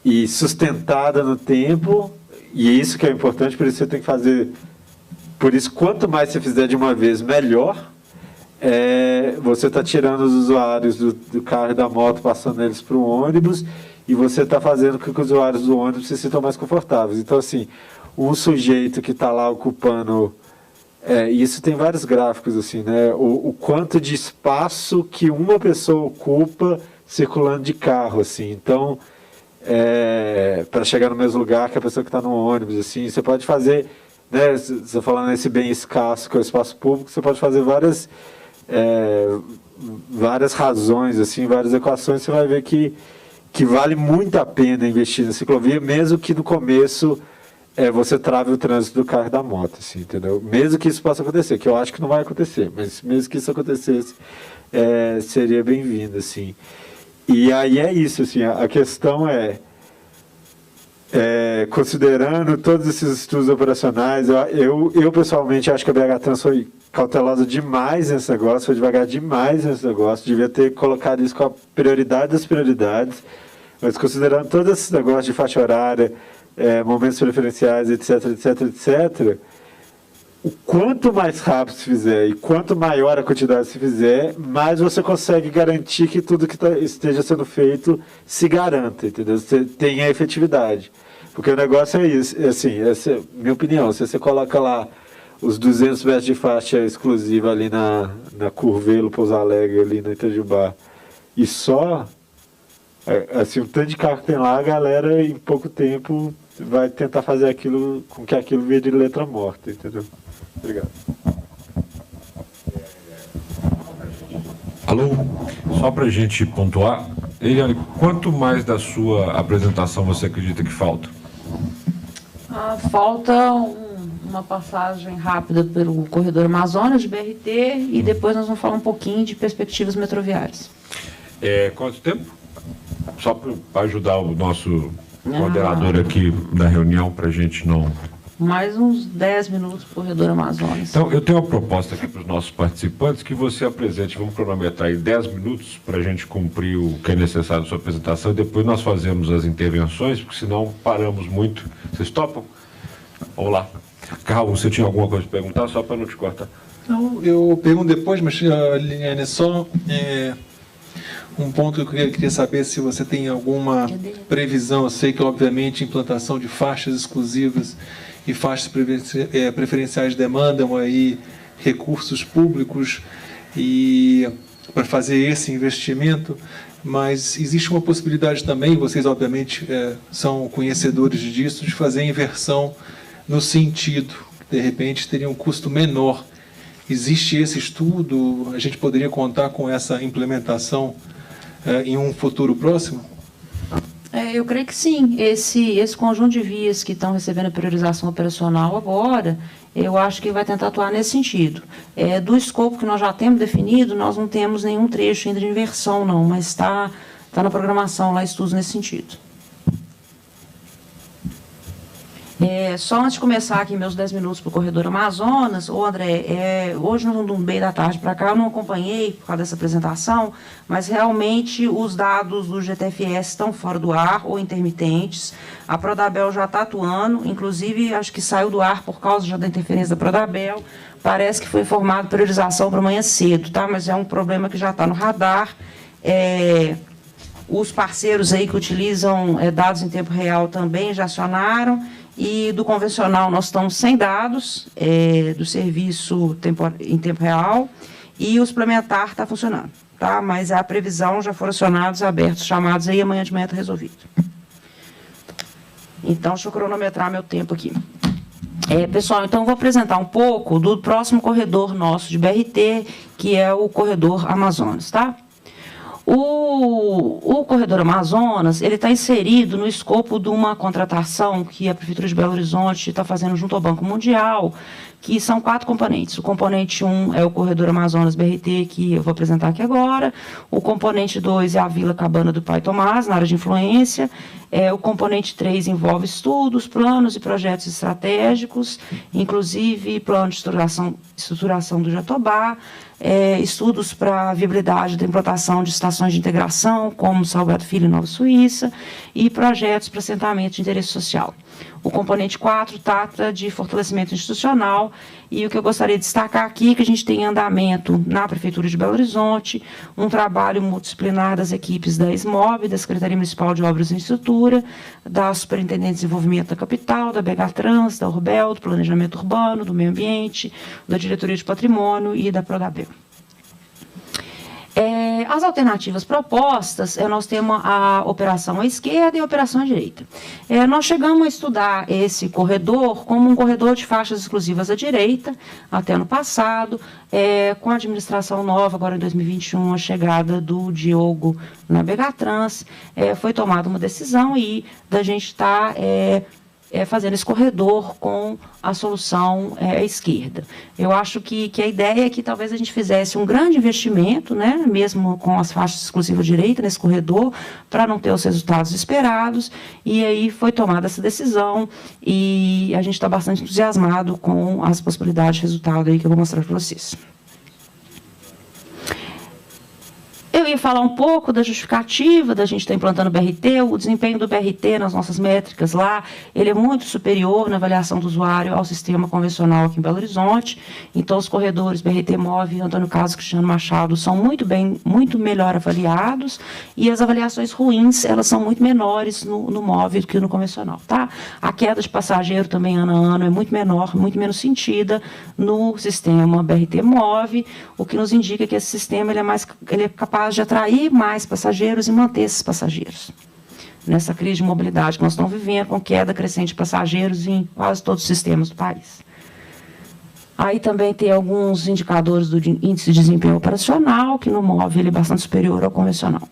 e sustentada no tempo, e é isso que é importante, por isso você tem que fazer. Por isso, quanto mais você fizer de uma vez, melhor. Você está tirando os usuários do carro e da moto, passando eles para o ônibus, e você está fazendo com que os usuários do ônibus se sintam mais confortáveis. Então, assim, um sujeito que está lá ocupando... isso tem vários gráficos, assim, né? O quanto de espaço que uma pessoa ocupa circulando de carro, assim. Então, para chegar no mesmo lugar que a pessoa que está no ônibus, assim, você pode fazer... Né, você falando nesse bem escasso que é o espaço público, você pode fazer várias razões, assim, várias equações, você vai ver que vale muito a pena investir na ciclovia, mesmo que no começo você trave o trânsito do carro e da moto, assim, entendeu? Mesmo que isso possa acontecer, que eu acho que não vai acontecer, mas mesmo que isso acontecesse, seria bem-vindo, assim. E aí é isso, assim, a questão considerando todos esses estudos operacionais, eu pessoalmente acho que a BH Trans foi cautelosa demais nesse negócio, foi devagar demais nesse negócio, devia ter colocado isso com a prioridade das prioridades, mas considerando todos esses negócios de faixa horária, momentos preferenciais, etc, etc, etc, o quanto mais rápido se fizer e quanto maior a quantidade se fizer, mais você consegue garantir que tudo que esteja sendo feito se garanta, entendeu? Você tenha efetividade. Porque o negócio é isso, assim, essa é minha opinião, se você coloca lá os 200 metros de faixa exclusiva ali na Curvelo, Pouso Alegre, ali no Itajubá, e só, assim, o tanto de carro que tem lá, a galera em pouco tempo vai tentar fazer aquilo, com que aquilo vire letra morta, entendeu? Obrigado. Alô? Só para a gente pontuar, Eliane, quanto mais da sua apresentação você acredita que falta? Falta uma passagem rápida pelo corredor Amazonas de BRT e depois nós vamos falar um pouquinho de perspectivas metroviárias. Quanto tempo? Só para ajudar o nosso coordenador aqui da reunião, para a gente não... Mais uns 10 minutos para o corredor Amazonas. Então, eu tenho uma proposta aqui para os nossos participantes, que você apresente, vamos cronometrar aí 10 minutos para a gente cumprir o que é necessário na sua apresentação, e depois nós fazemos as intervenções, porque senão paramos muito. Vocês topam? Vamos lá. Raul, você tinha alguma coisa para perguntar, só para não te cortar? Não, eu pergunto depois, mas, Liliane, só um ponto que eu queria saber se você tem alguma previsão. Eu sei que, obviamente, a implantação de faixas exclusivas e faixas preferenciais demandam aí recursos públicos para fazer esse investimento, mas existe uma possibilidade também, vocês obviamente são conhecedores disso, de fazer a inversão no sentido, de repente teria um custo menor. Existe esse estudo? A gente poderia contar com essa implementação em um futuro próximo? Eu creio que sim. Esse conjunto de vias que estão recebendo a priorização operacional agora, eu acho que vai tentar atuar nesse sentido. Do escopo que nós já temos definido, nós não temos nenhum trecho ainda de inversão, não, mas está na programação lá estudos nesse sentido. Só antes de começar aqui meus 10 minutos para o corredor Amazonas, André, hoje no meio da tarde para cá eu não acompanhei por causa dessa apresentação, mas realmente os dados do GTFS estão fora do ar ou intermitentes. A Prodabel já está atuando, inclusive acho que saiu do ar por causa já da interferência da Prodabel. Parece que foi informado priorização para amanhã cedo, tá? Mas é um problema que já está no radar. Os parceiros aí que utilizam dados em tempo real também já acionaram. E do convencional nós estamos sem dados do serviço em tempo real, e o suplementar está funcionando, tá? Mas a previsão já foram acionados, abertos, chamados aí, amanhã de manhã está resolvido. Então, deixa eu cronometrar meu tempo aqui. Pessoal, então eu vou apresentar um pouco do próximo corredor nosso de BRT, que é o corredor Amazonas, tá? O corredor Amazonas, ele está inserido no escopo de uma contratação que a Prefeitura de Belo Horizonte está fazendo junto ao Banco Mundial, que são 4 componentes. O componente 1 é o corredor Amazonas BRT, que eu vou apresentar aqui agora. O componente 2 é a Vila Cabana do Pai Tomás, na área de influência. O componente 3 envolve estudos, planos e projetos estratégicos, inclusive plano de estruturação do Jatobá, estudos para a viabilidade da implantação de estações de integração, como Salgado Filho e Nova Suíça, e projetos para assentamento de interesse social. O componente 4 trata de fortalecimento institucional, e o que eu gostaria de destacar aqui é que a gente tem em andamento na Prefeitura de Belo Horizonte um trabalho multidisciplinar das equipes da SMOB, da Secretaria Municipal de Obras e Infraestrutura, da Superintendência de Desenvolvimento da Capital, da BH Trans, da Urbel, do Planejamento Urbano, do Meio Ambiente, da Diretoria de Patrimônio e da Prodabel. As alternativas propostas, nós temos a operação à esquerda e a operação à direita. Nós chegamos a estudar esse corredor como um corredor de faixas exclusivas à direita, até ano passado, com a administração nova, agora em 2021, a chegada do Diogo na BH Trans, foi tomada uma decisão e da gente estar fazendo esse corredor com a solução à esquerda. Eu acho que a ideia é que talvez a gente fizesse um grande investimento, né, mesmo com as faixas exclusivas direita nesse corredor, para não ter os resultados esperados, e aí foi tomada essa decisão, e a gente está bastante entusiasmado com as possibilidades de resultado aí que eu vou mostrar para vocês. Eu ia falar um pouco da justificativa da gente estar implantando o BRT. O desempenho do BRT nas nossas métricas lá, ele é muito superior na avaliação do usuário ao sistema convencional aqui em Belo Horizonte. Então, os corredores BRT MOV, Antônio Carlos e Cristiano Machado, são muito melhor avaliados, e as avaliações ruins, elas são muito menores no MOV do que no convencional, tá? A queda de passageiro também, ano a ano, é muito menor, muito menos sentida no sistema BRT MOV, o que nos indica que esse sistema ele é capaz de atrair mais passageiros e manter esses passageiros. Nessa crise de mobilidade que nós estamos vivendo, com queda crescente de passageiros em quase todos os sistemas do país. Aí também tem alguns indicadores do índice de desempenho operacional, que no MOV ele é bastante superior ao convencional.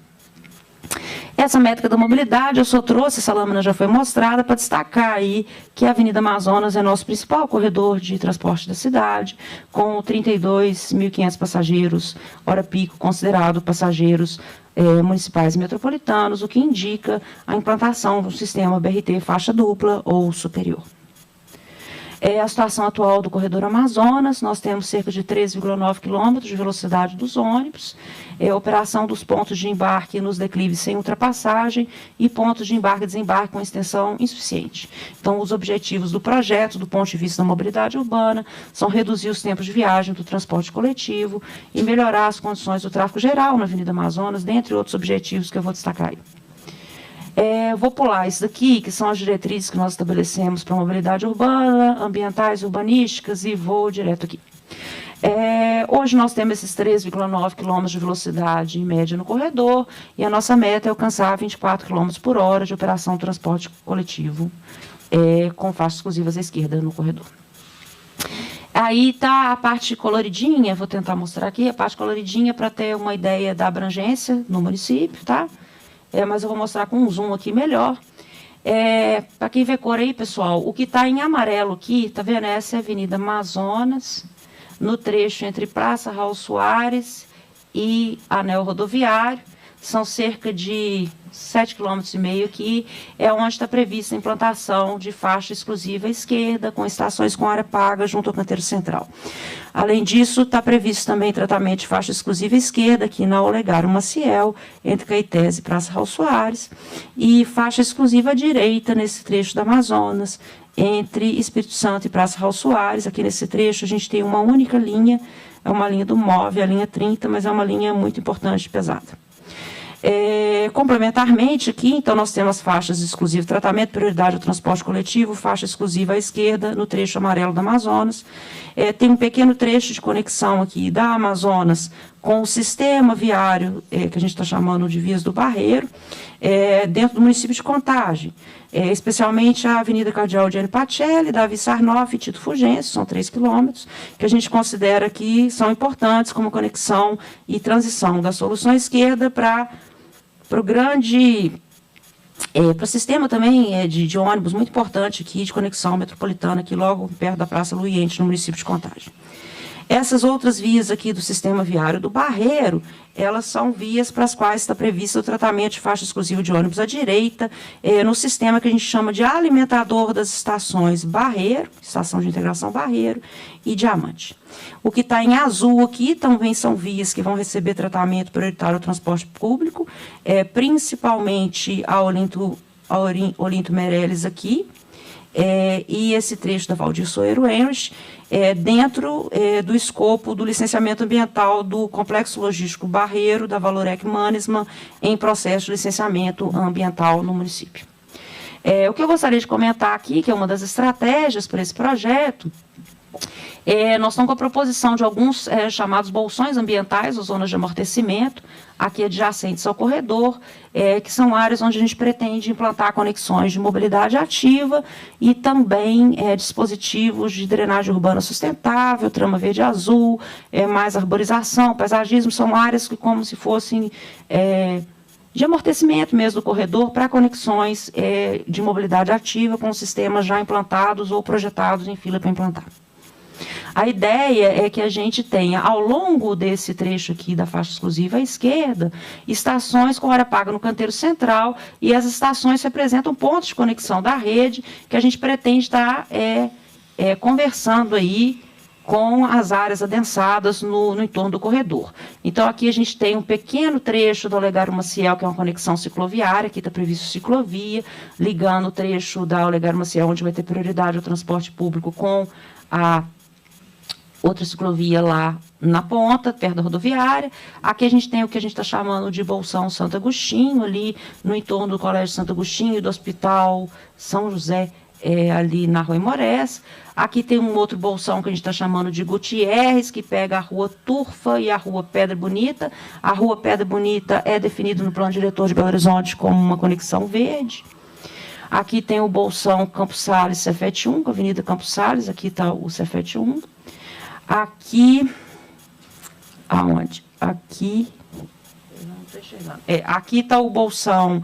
Essa métrica da mobilidade, eu só trouxe, essa lâmina já foi mostrada, para destacar aí que a Avenida Amazonas é nosso principal corredor de transporte da cidade, com 32.500 passageiros, hora pico, considerado passageiros municipais e metropolitanos, o que indica a implantação do sistema BRT faixa dupla ou superior. A situação atual do corredor Amazonas, nós temos cerca de 13,9 km de velocidade dos ônibus, a operação dos pontos de embarque nos declives sem ultrapassagem e pontos de embarque e desembarque com extensão insuficiente. Então, os objetivos do projeto, do ponto de vista da mobilidade urbana, são reduzir os tempos de viagem do transporte coletivo e melhorar as condições do tráfego geral na Avenida Amazonas, dentre outros objetivos que eu vou destacar aí. Vou pular isso daqui, que são as diretrizes que nós estabelecemos para a mobilidade urbana, ambientais, urbanísticas, e vou direto aqui. Hoje nós temos esses 3,9 km de velocidade em média no corredor, e a nossa meta é alcançar 24 km por hora de operação do transporte coletivo, com faixas exclusivas à esquerda no corredor. Aí está a parte coloridinha, vou tentar mostrar aqui, a parte coloridinha para ter uma ideia da abrangência no município, tá? Mas eu vou mostrar com um zoom aqui melhor. Para quem vê cor aí, pessoal, o que está em amarelo aqui, tá vendo? Essa é a Avenida Amazonas, no trecho entre Praça Raul Soares e Anel Rodoviário. São cerca de 7,5 km aqui, onde está prevista a implantação de faixa exclusiva à esquerda, com estações com área paga junto ao canteiro central. Além disso, está previsto também tratamento de faixa exclusiva à esquerda, aqui na Olegário Maciel, entre Caetés e Praça Raul Soares, e faixa exclusiva à direita, nesse trecho da Amazonas, entre Espírito Santo e Praça Raul Soares. Aqui nesse trecho a gente tem uma única linha, é uma linha do MOV, a linha 30, mas é uma linha muito importante e pesada. Complementarmente aqui, então, nós temos faixas exclusivas de tratamento, prioridade ao transporte coletivo, faixa exclusiva à esquerda, no trecho amarelo do Amazonas. Tem um pequeno trecho de conexão aqui da Amazonas com o sistema viário, que a gente está chamando de Vias do Barreiro, dentro do município de Contagem, especialmente a Avenida Cardeal Gianni Pacelli, Davi Sarnoff e Tito Fulgêncio, são 3 quilômetros, que a gente considera que são importantes como conexão e transição da solução esquerda para o grande, para o sistema também de ônibus muito importante aqui, de conexão metropolitana, aqui logo perto da Praça Luiente, no município de Contagem. Essas outras vias aqui do sistema viário do Barreiro, elas são vias para as quais está previsto o tratamento de faixa exclusiva de ônibus à direita, no sistema que a gente chama de alimentador das estações Barreiro, Estação de Integração Barreiro e Diamante. O que está em azul aqui também são vias que vão receber tratamento prioritário ao transporte público, principalmente a Olinto Meirelles aqui, e esse trecho da Valdir Soeiro Henrich, dentro do escopo do licenciamento ambiental do Complexo Logístico Barreiro, da Valorec Mannesmann, em processo de licenciamento ambiental no município. O que eu gostaria de comentar aqui, que é uma das estratégias para esse projeto, nós estamos com a proposição de alguns chamados bolsões ambientais, ou zonas de amortecimento, aqui adjacentes ao corredor, que são áreas onde a gente pretende implantar conexões de mobilidade ativa e também dispositivos de drenagem urbana sustentável, trama verde e azul, mais arborização, paisagismo, são áreas que como se fossem de amortecimento mesmo do corredor para conexões de mobilidade ativa com sistemas já implantados ou projetados em fila para implantar. A ideia é que a gente tenha, ao longo desse trecho aqui da faixa exclusiva à esquerda, estações com hora paga no canteiro central, e as estações representam pontos de conexão da rede que a gente pretende estar conversando aí com as áreas adensadas no entorno do corredor. Então, aqui a gente tem um pequeno trecho do Olegário Maciel, que é uma conexão cicloviária, aqui está previsto ciclovia, ligando o trecho da Olegário Maciel, onde vai ter prioridade ao transporte público, com a outra ciclovia lá na ponta, perto da rodoviária. Aqui a gente tem o que a gente está chamando de Bolsão Santo Agostinho, ali no entorno do Colégio Santo Agostinho e do Hospital São José, ali na Rua Imorés. Aqui tem um outro bolsão que a gente está chamando de Gutierrez, que pega a Rua Turfa e a Rua Pedra Bonita. A Rua Pedra Bonita é definida no plano diretor de Belo Horizonte como uma conexão verde. Aqui tem o bolsão Campos Sales, Cefet 1, com a Avenida Campos Sales, aqui está o Cefet 1. Aqui, aonde? Aqui, não estou chegando. Aqui está o bolsão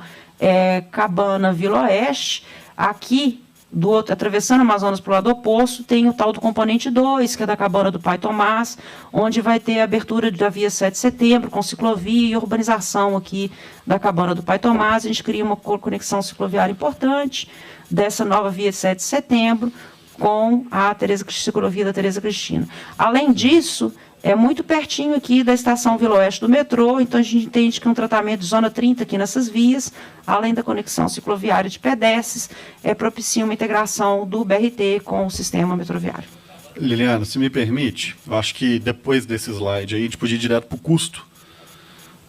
Cabana Vila Oeste. Aqui, do outro, atravessando o Amazonas para o lado oposto, tem o tal do componente 2, que é da Cabana do Pai Tomás, onde vai ter a abertura da via 7 de setembro, com ciclovia e urbanização aqui da Cabana do Pai Tomás. A gente cria uma conexão cicloviária importante dessa nova via 7 de setembro, com a ciclovia da Tereza Cristina. Além disso, é muito pertinho aqui da estação Vila Oeste do metrô, então a gente entende que um tratamento de zona 30 aqui nessas vias, além da conexão cicloviária de pedestres, propicia uma integração do BRT com o sistema metroviário. Liliana, se me permite, eu acho que depois desse slide aí, a gente podia ir direto para o custo,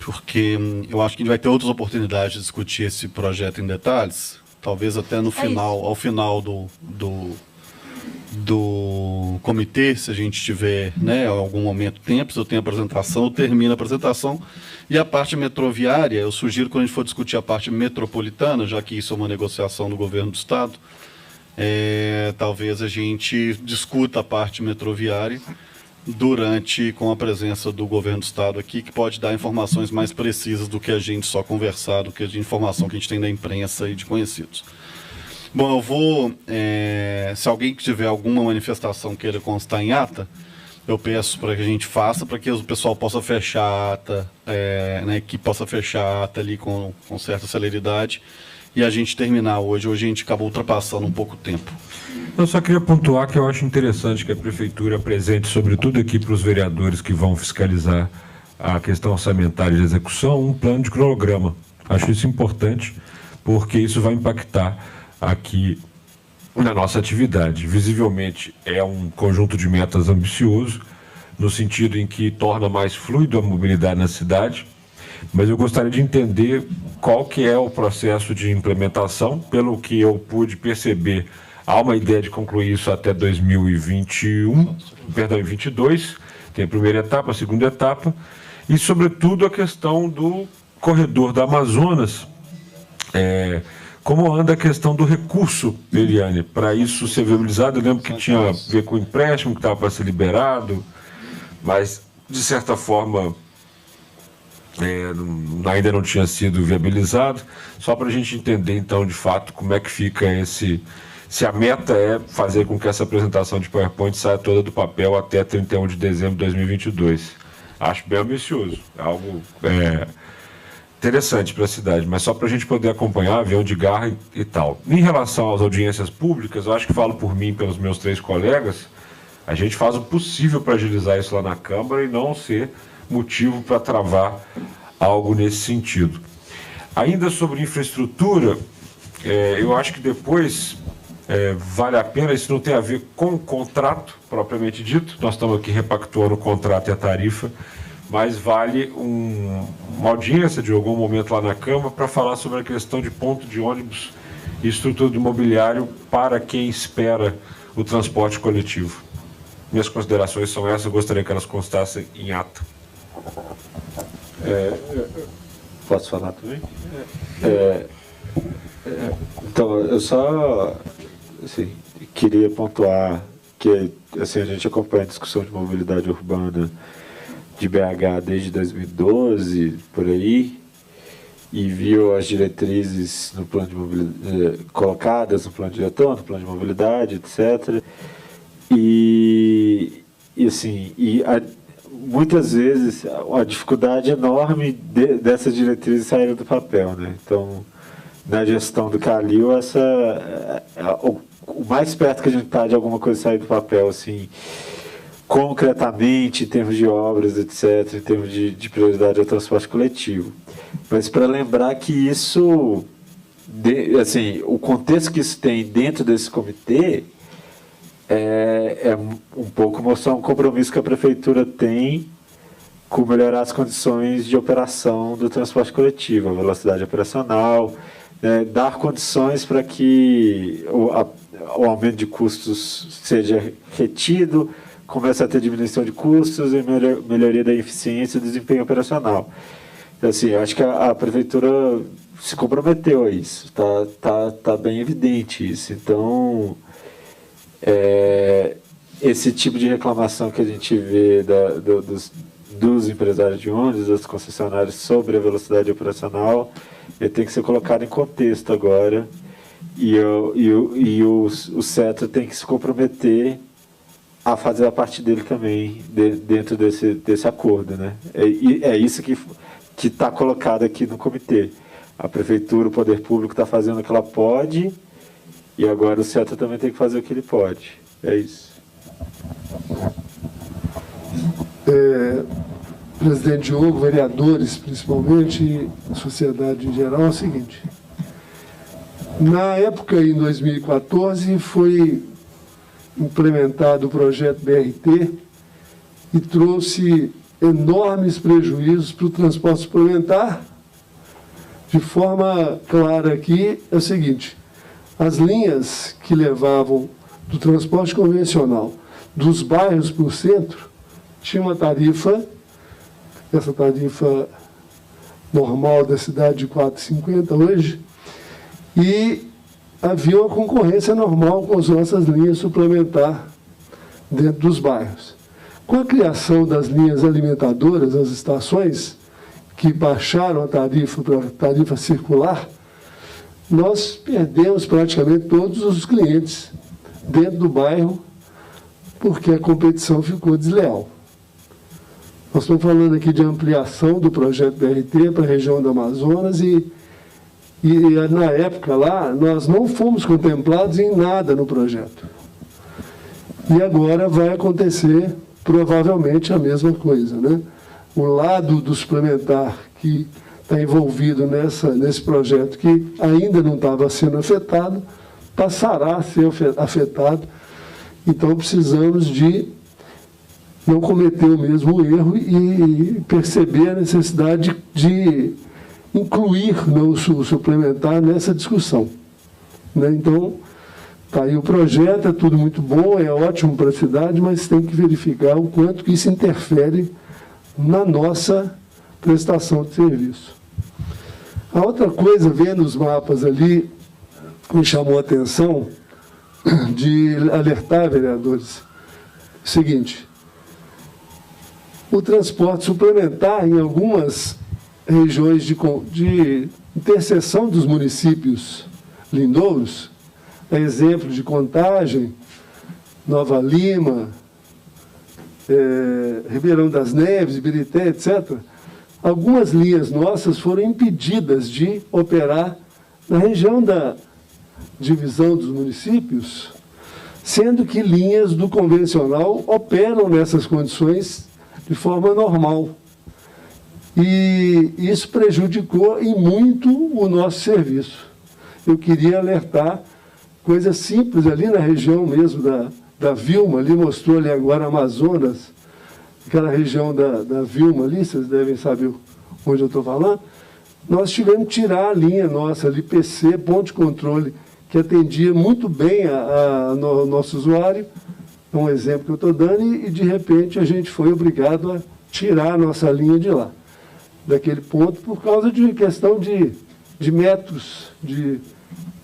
porque eu acho que a gente vai ter outras oportunidades de discutir esse projeto em detalhes, talvez até no final, ao final do comitê, se a gente tiver, em algum momento tempo, se eu tenho apresentação, eu termino a apresentação. E a parte metroviária, eu sugiro, quando a gente for discutir a parte metropolitana, já que isso é uma negociação do governo do Estado, talvez a gente discuta a parte metroviária com a presença do governo do Estado aqui, que pode dar informações mais precisas do que a gente só conversar, do que a informação que a gente tem da imprensa e de conhecidos. Bom, eu vou, se alguém tiver alguma manifestação queira constar em ata, eu peço para que a gente faça, para que o pessoal possa fechar a ata, que possa fechar a ata ali com certa celeridade, e a gente terminar hoje. Hoje a gente acabou ultrapassando um pouco o tempo. Eu só queria pontuar que eu acho interessante que a Prefeitura apresente, sobretudo aqui para os vereadores que vão fiscalizar a questão orçamentária de execução, um plano de cronograma. Acho isso importante, porque isso vai impactar aqui na nossa atividade. Visivelmente é um conjunto de metas ambicioso, no sentido em que torna mais fluido a mobilidade na cidade, mas eu gostaria de entender qual que é o processo de implementação. Pelo que eu pude perceber, há uma ideia de concluir isso até 2022, tem a primeira etapa, a segunda etapa, e, sobretudo, a questão do corredor da Amazonas. Como anda a questão do recurso, Eliane, para isso ser viabilizado? Eu lembro que tinha a ver com o empréstimo que estava para ser liberado, mas, de certa forma, ainda não tinha sido viabilizado. Só para a gente entender, então, de fato, como é que fica se a meta é fazer com que essa apresentação de PowerPoint saia toda do papel até 31 de dezembro de 2022. Acho bem ambicioso, algo interessante para a cidade, mas só para a gente poder acompanhar, avião de garra e tal. Em relação às audiências públicas, eu acho que falo por mim e pelos meus 3 colegas, a gente faz o possível para agilizar isso lá na Câmara e não ser motivo para travar algo nesse sentido. Ainda sobre infraestrutura, eu acho que depois vale a pena, isso não tem a ver com o contrato propriamente dito, nós estamos aqui repactuando o contrato e a tarifa, mas vale uma audiência de algum momento lá na Câmara para falar sobre a questão de ponto de ônibus e estrutura do imobiliário para quem espera o transporte coletivo. Minhas considerações são essas, eu gostaria que elas constassem em ata. Posso falar também? Então, eu só queria pontuar que a gente acompanha a discussão de mobilidade urbana de BH desde 2012, por aí, e viu as diretrizes no plano de mobilidade, colocadas no plano diretor, no plano de mobilidade, etc. Muitas vezes a dificuldade enorme dessas diretrizes saíram do papel, né? Então, na gestão do Calil, o mais perto que a gente está de alguma coisa sair do papel, assim, concretamente, em termos de obras, etc., em termos de prioridade ao transporte coletivo. Mas para lembrar que isso, o contexto que isso tem dentro desse comitê é um pouco mostrar um compromisso que a Prefeitura tem com melhorar as condições de operação do transporte coletivo, a velocidade operacional, dar condições para que o aumento de custos seja retido, comece a ter diminuição de custos e melhoria da eficiência e do desempenho operacional. Então, eu acho que a Prefeitura se comprometeu a isso, tá bem evidente isso. Então, esse tipo de reclamação que a gente vê dos empresários de ônibus, das concessionárias sobre a velocidade operacional, ele tem que ser colocado em contexto agora, e o CETRA tem que se comprometer a fazer a parte dele também dentro desse acordo, né? É isso que está colocado aqui no comitê. A Prefeitura, o Poder Público está fazendo o que ela pode, e agora o CETRA também tem que fazer o que ele pode. É isso. Presidente Diogo, vereadores principalmente, e a sociedade em geral, é o seguinte. Na época, em 2014, foi implementado o projeto BRT e trouxe enormes prejuízos para o transporte suplementar. De forma clara aqui, é o seguinte: as linhas que levavam do transporte convencional dos bairros para o centro tinham uma tarifa, essa tarifa normal da cidade de R$ 4,50 hoje, e havia uma concorrência normal com as nossas linhas suplementar dentro dos bairros. Com a criação das linhas alimentadoras, as estações, que baixaram a tarifa para a tarifa circular, nós perdemos praticamente todos os clientes dentro do bairro, porque a competição ficou desleal. Nós estamos falando aqui de ampliação do projeto BRT para a região do Amazonas e na época lá, nós não fomos contemplados em nada no projeto. E agora vai acontecer provavelmente a mesma coisa, né? O lado do suplementar que está envolvido nesse projeto, que ainda não estava sendo afetado, passará a ser afetado. Então, precisamos de não cometer o mesmo erro e perceber a necessidade de incluir, né, o suplementar nessa discussão. Né? Então, tá aí o projeto, é tudo muito bom, é ótimo para a cidade, mas tem que verificar o quanto que isso interfere na nossa prestação de serviço. A outra coisa, vendo os mapas ali, me chamou a atenção de alertar, vereadores, o seguinte: o transporte suplementar em algumas regiões de interseção dos municípios lindouros, a exemplo de Contagem, Nova Lima, Ribeirão das Neves, Ibirité, etc., algumas linhas nossas foram impedidas de operar na região da divisão dos municípios, sendo que linhas do convencional operam nessas condições de forma normal. E isso prejudicou em muito o nosso serviço. Eu queria alertar coisas simples ali na região mesmo da Vilma, ali mostrou ali agora Amazonas, aquela região da Vilma ali, vocês devem saber onde eu estou falando. Nós tivemos que tirar a linha nossa ali, PC, ponto de controle, que atendia muito bem no nosso usuário, é um exemplo que eu estou dando, e de repente a gente foi obrigado a tirar a nossa linha de lá, daquele ponto, por causa de questão de metros.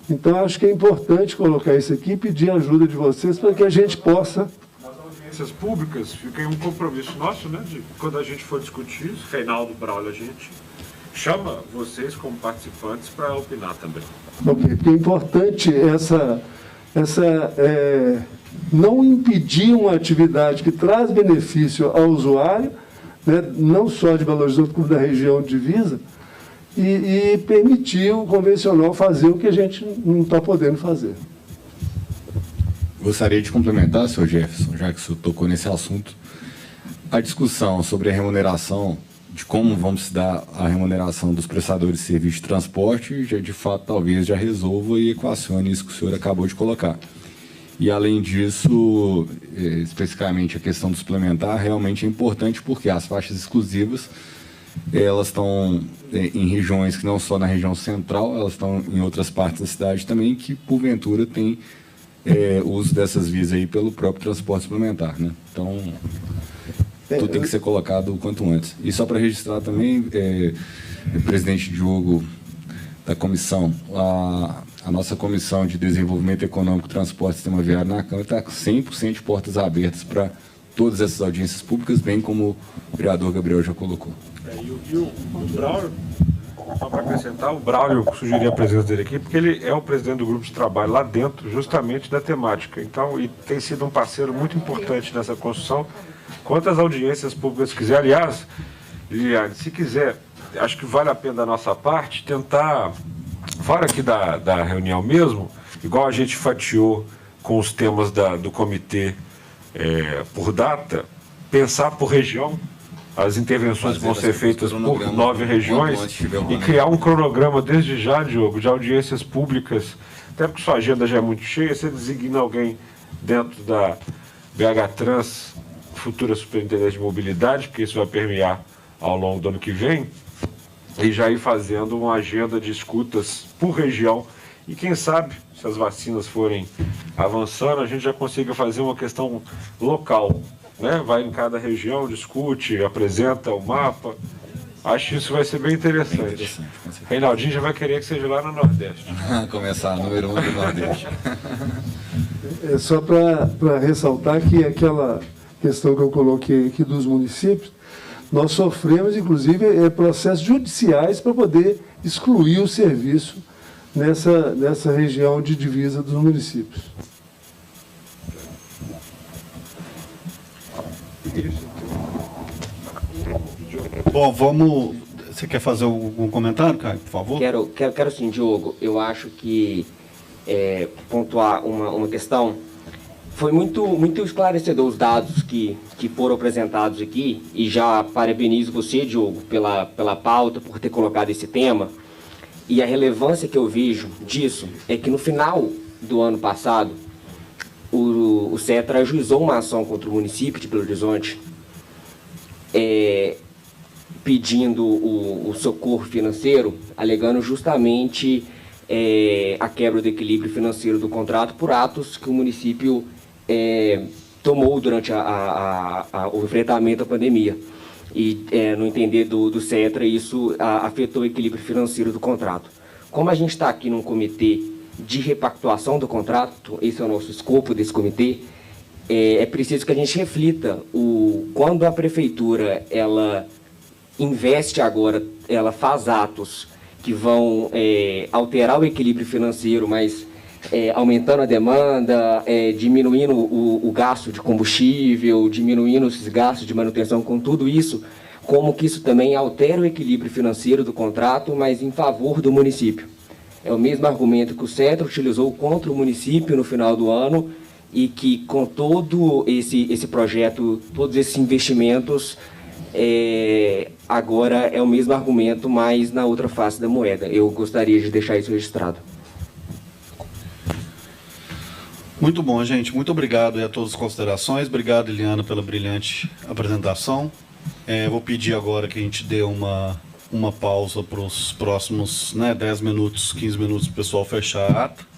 Então, acho que é importante colocar isso aqui e pedir a ajuda de vocês para que a gente possa... Nas audiências públicas, fica aí um compromisso nosso, né, de quando a gente for discutir isso, Reinaldo Braulio, a gente chama vocês como participantes para opinar também. Ok, porque é importante não impedir uma atividade que traz benefício ao usuário, né, não só de Belo Horizonte, como da região de divisa, e permitir o convencional fazer o que a gente não está podendo fazer. Gostaria de complementar, senhor Jefferson, já que o senhor tocou nesse assunto, a discussão sobre a remuneração, de como vamos se dar a remuneração dos prestadores de serviço de transporte, já de fato talvez já resolva e equacione isso que o senhor acabou de colocar. E além disso, especificamente a questão do suplementar, realmente é importante porque as faixas exclusivas, elas estão em regiões que não só na região central, elas estão em outras partes da cidade também, que porventura tem uso dessas vias aí pelo próprio transporte suplementar, né? Então, tudo tem que ser colocado o quanto antes. E só para registrar também, presidente Diogo da comissão, a nossa Comissão de Desenvolvimento Econômico, Transporte e Sistema Viário na Câmara está com 100% de portas abertas para todas essas audiências públicas, bem como o vereador Gabriel já colocou. E o Braulio, só para acrescentar, o Braulio sugeriu a presença dele aqui, porque ele é o presidente do grupo de trabalho lá dentro, justamente da temática. Então, e tem sido um parceiro muito importante nessa construção. Quantas audiências públicas quiser, aliás, Liliane, se quiser, acho que vale a pena da nossa parte tentar, fora aqui da reunião mesmo, igual a gente fatiou com os temas do comitê por data, pensar por região, as intervenções que vão ser feitas por 9 regiões e criar um cronograma desde já, Diogo, de audiências públicas, até porque sua agenda já é muito cheia, você designa alguém dentro da BH Trans, futura superintendente de mobilidade, porque isso vai permear ao longo do ano que vem, e já ir fazendo uma agenda de escutas por região, e quem sabe, se as vacinas forem avançando, a gente já consiga fazer uma questão local, né? Vai em cada região, discute, apresenta o mapa. Acho que isso vai ser bem interessante. Reinaldinho já vai querer que seja lá no Nordeste. Começar número 1 do Nordeste. É só para ressaltar que aquela questão que eu coloquei aqui dos municípios, nós sofremos, inclusive, processos judiciais para poder excluir o serviço nessa região de divisa dos municípios. Bom, vamos... Você quer fazer algum comentário, Caio, por favor? Quero sim, Diogo. Eu acho que pontuar uma questão. Foi muito esclarecedor os dados que foram apresentados aqui, e já parabenizo você, Diogo, pela pauta, por ter colocado esse tema. E a relevância que eu vejo disso é que no final do ano passado, o Cetra ajuizou uma ação contra o município de Belo Horizonte, pedindo o socorro financeiro, alegando justamente a quebra do equilíbrio financeiro do contrato por atos que o município tomou durante o enfrentamento à pandemia. E, no entender do Cetra, isso afetou o equilíbrio financeiro do contrato. Como a gente está aqui num comitê de repactuação do contrato, esse é o nosso escopo desse comitê, é preciso que a gente reflita quando a prefeitura ela investe agora, ela faz atos que vão alterar o equilíbrio financeiro, mas aumentando a demanda, diminuindo o gasto de combustível, diminuindo esses gastos de manutenção, com tudo isso, como que isso também altera o equilíbrio financeiro do contrato, mas em favor do município. É o mesmo argumento que o Cetra utilizou contra o município no final do ano e que com todo esse projeto, todos esses investimentos, agora é o mesmo argumento, mas na outra face da moeda. Eu gostaria de deixar isso registrado. Muito bom, gente. Muito obrigado a todas as considerações. Obrigado, Eliana, pela brilhante apresentação. Vou pedir agora que a gente dê uma pausa para os próximos 10 minutos, 15 minutos para o pessoal fechar a ata.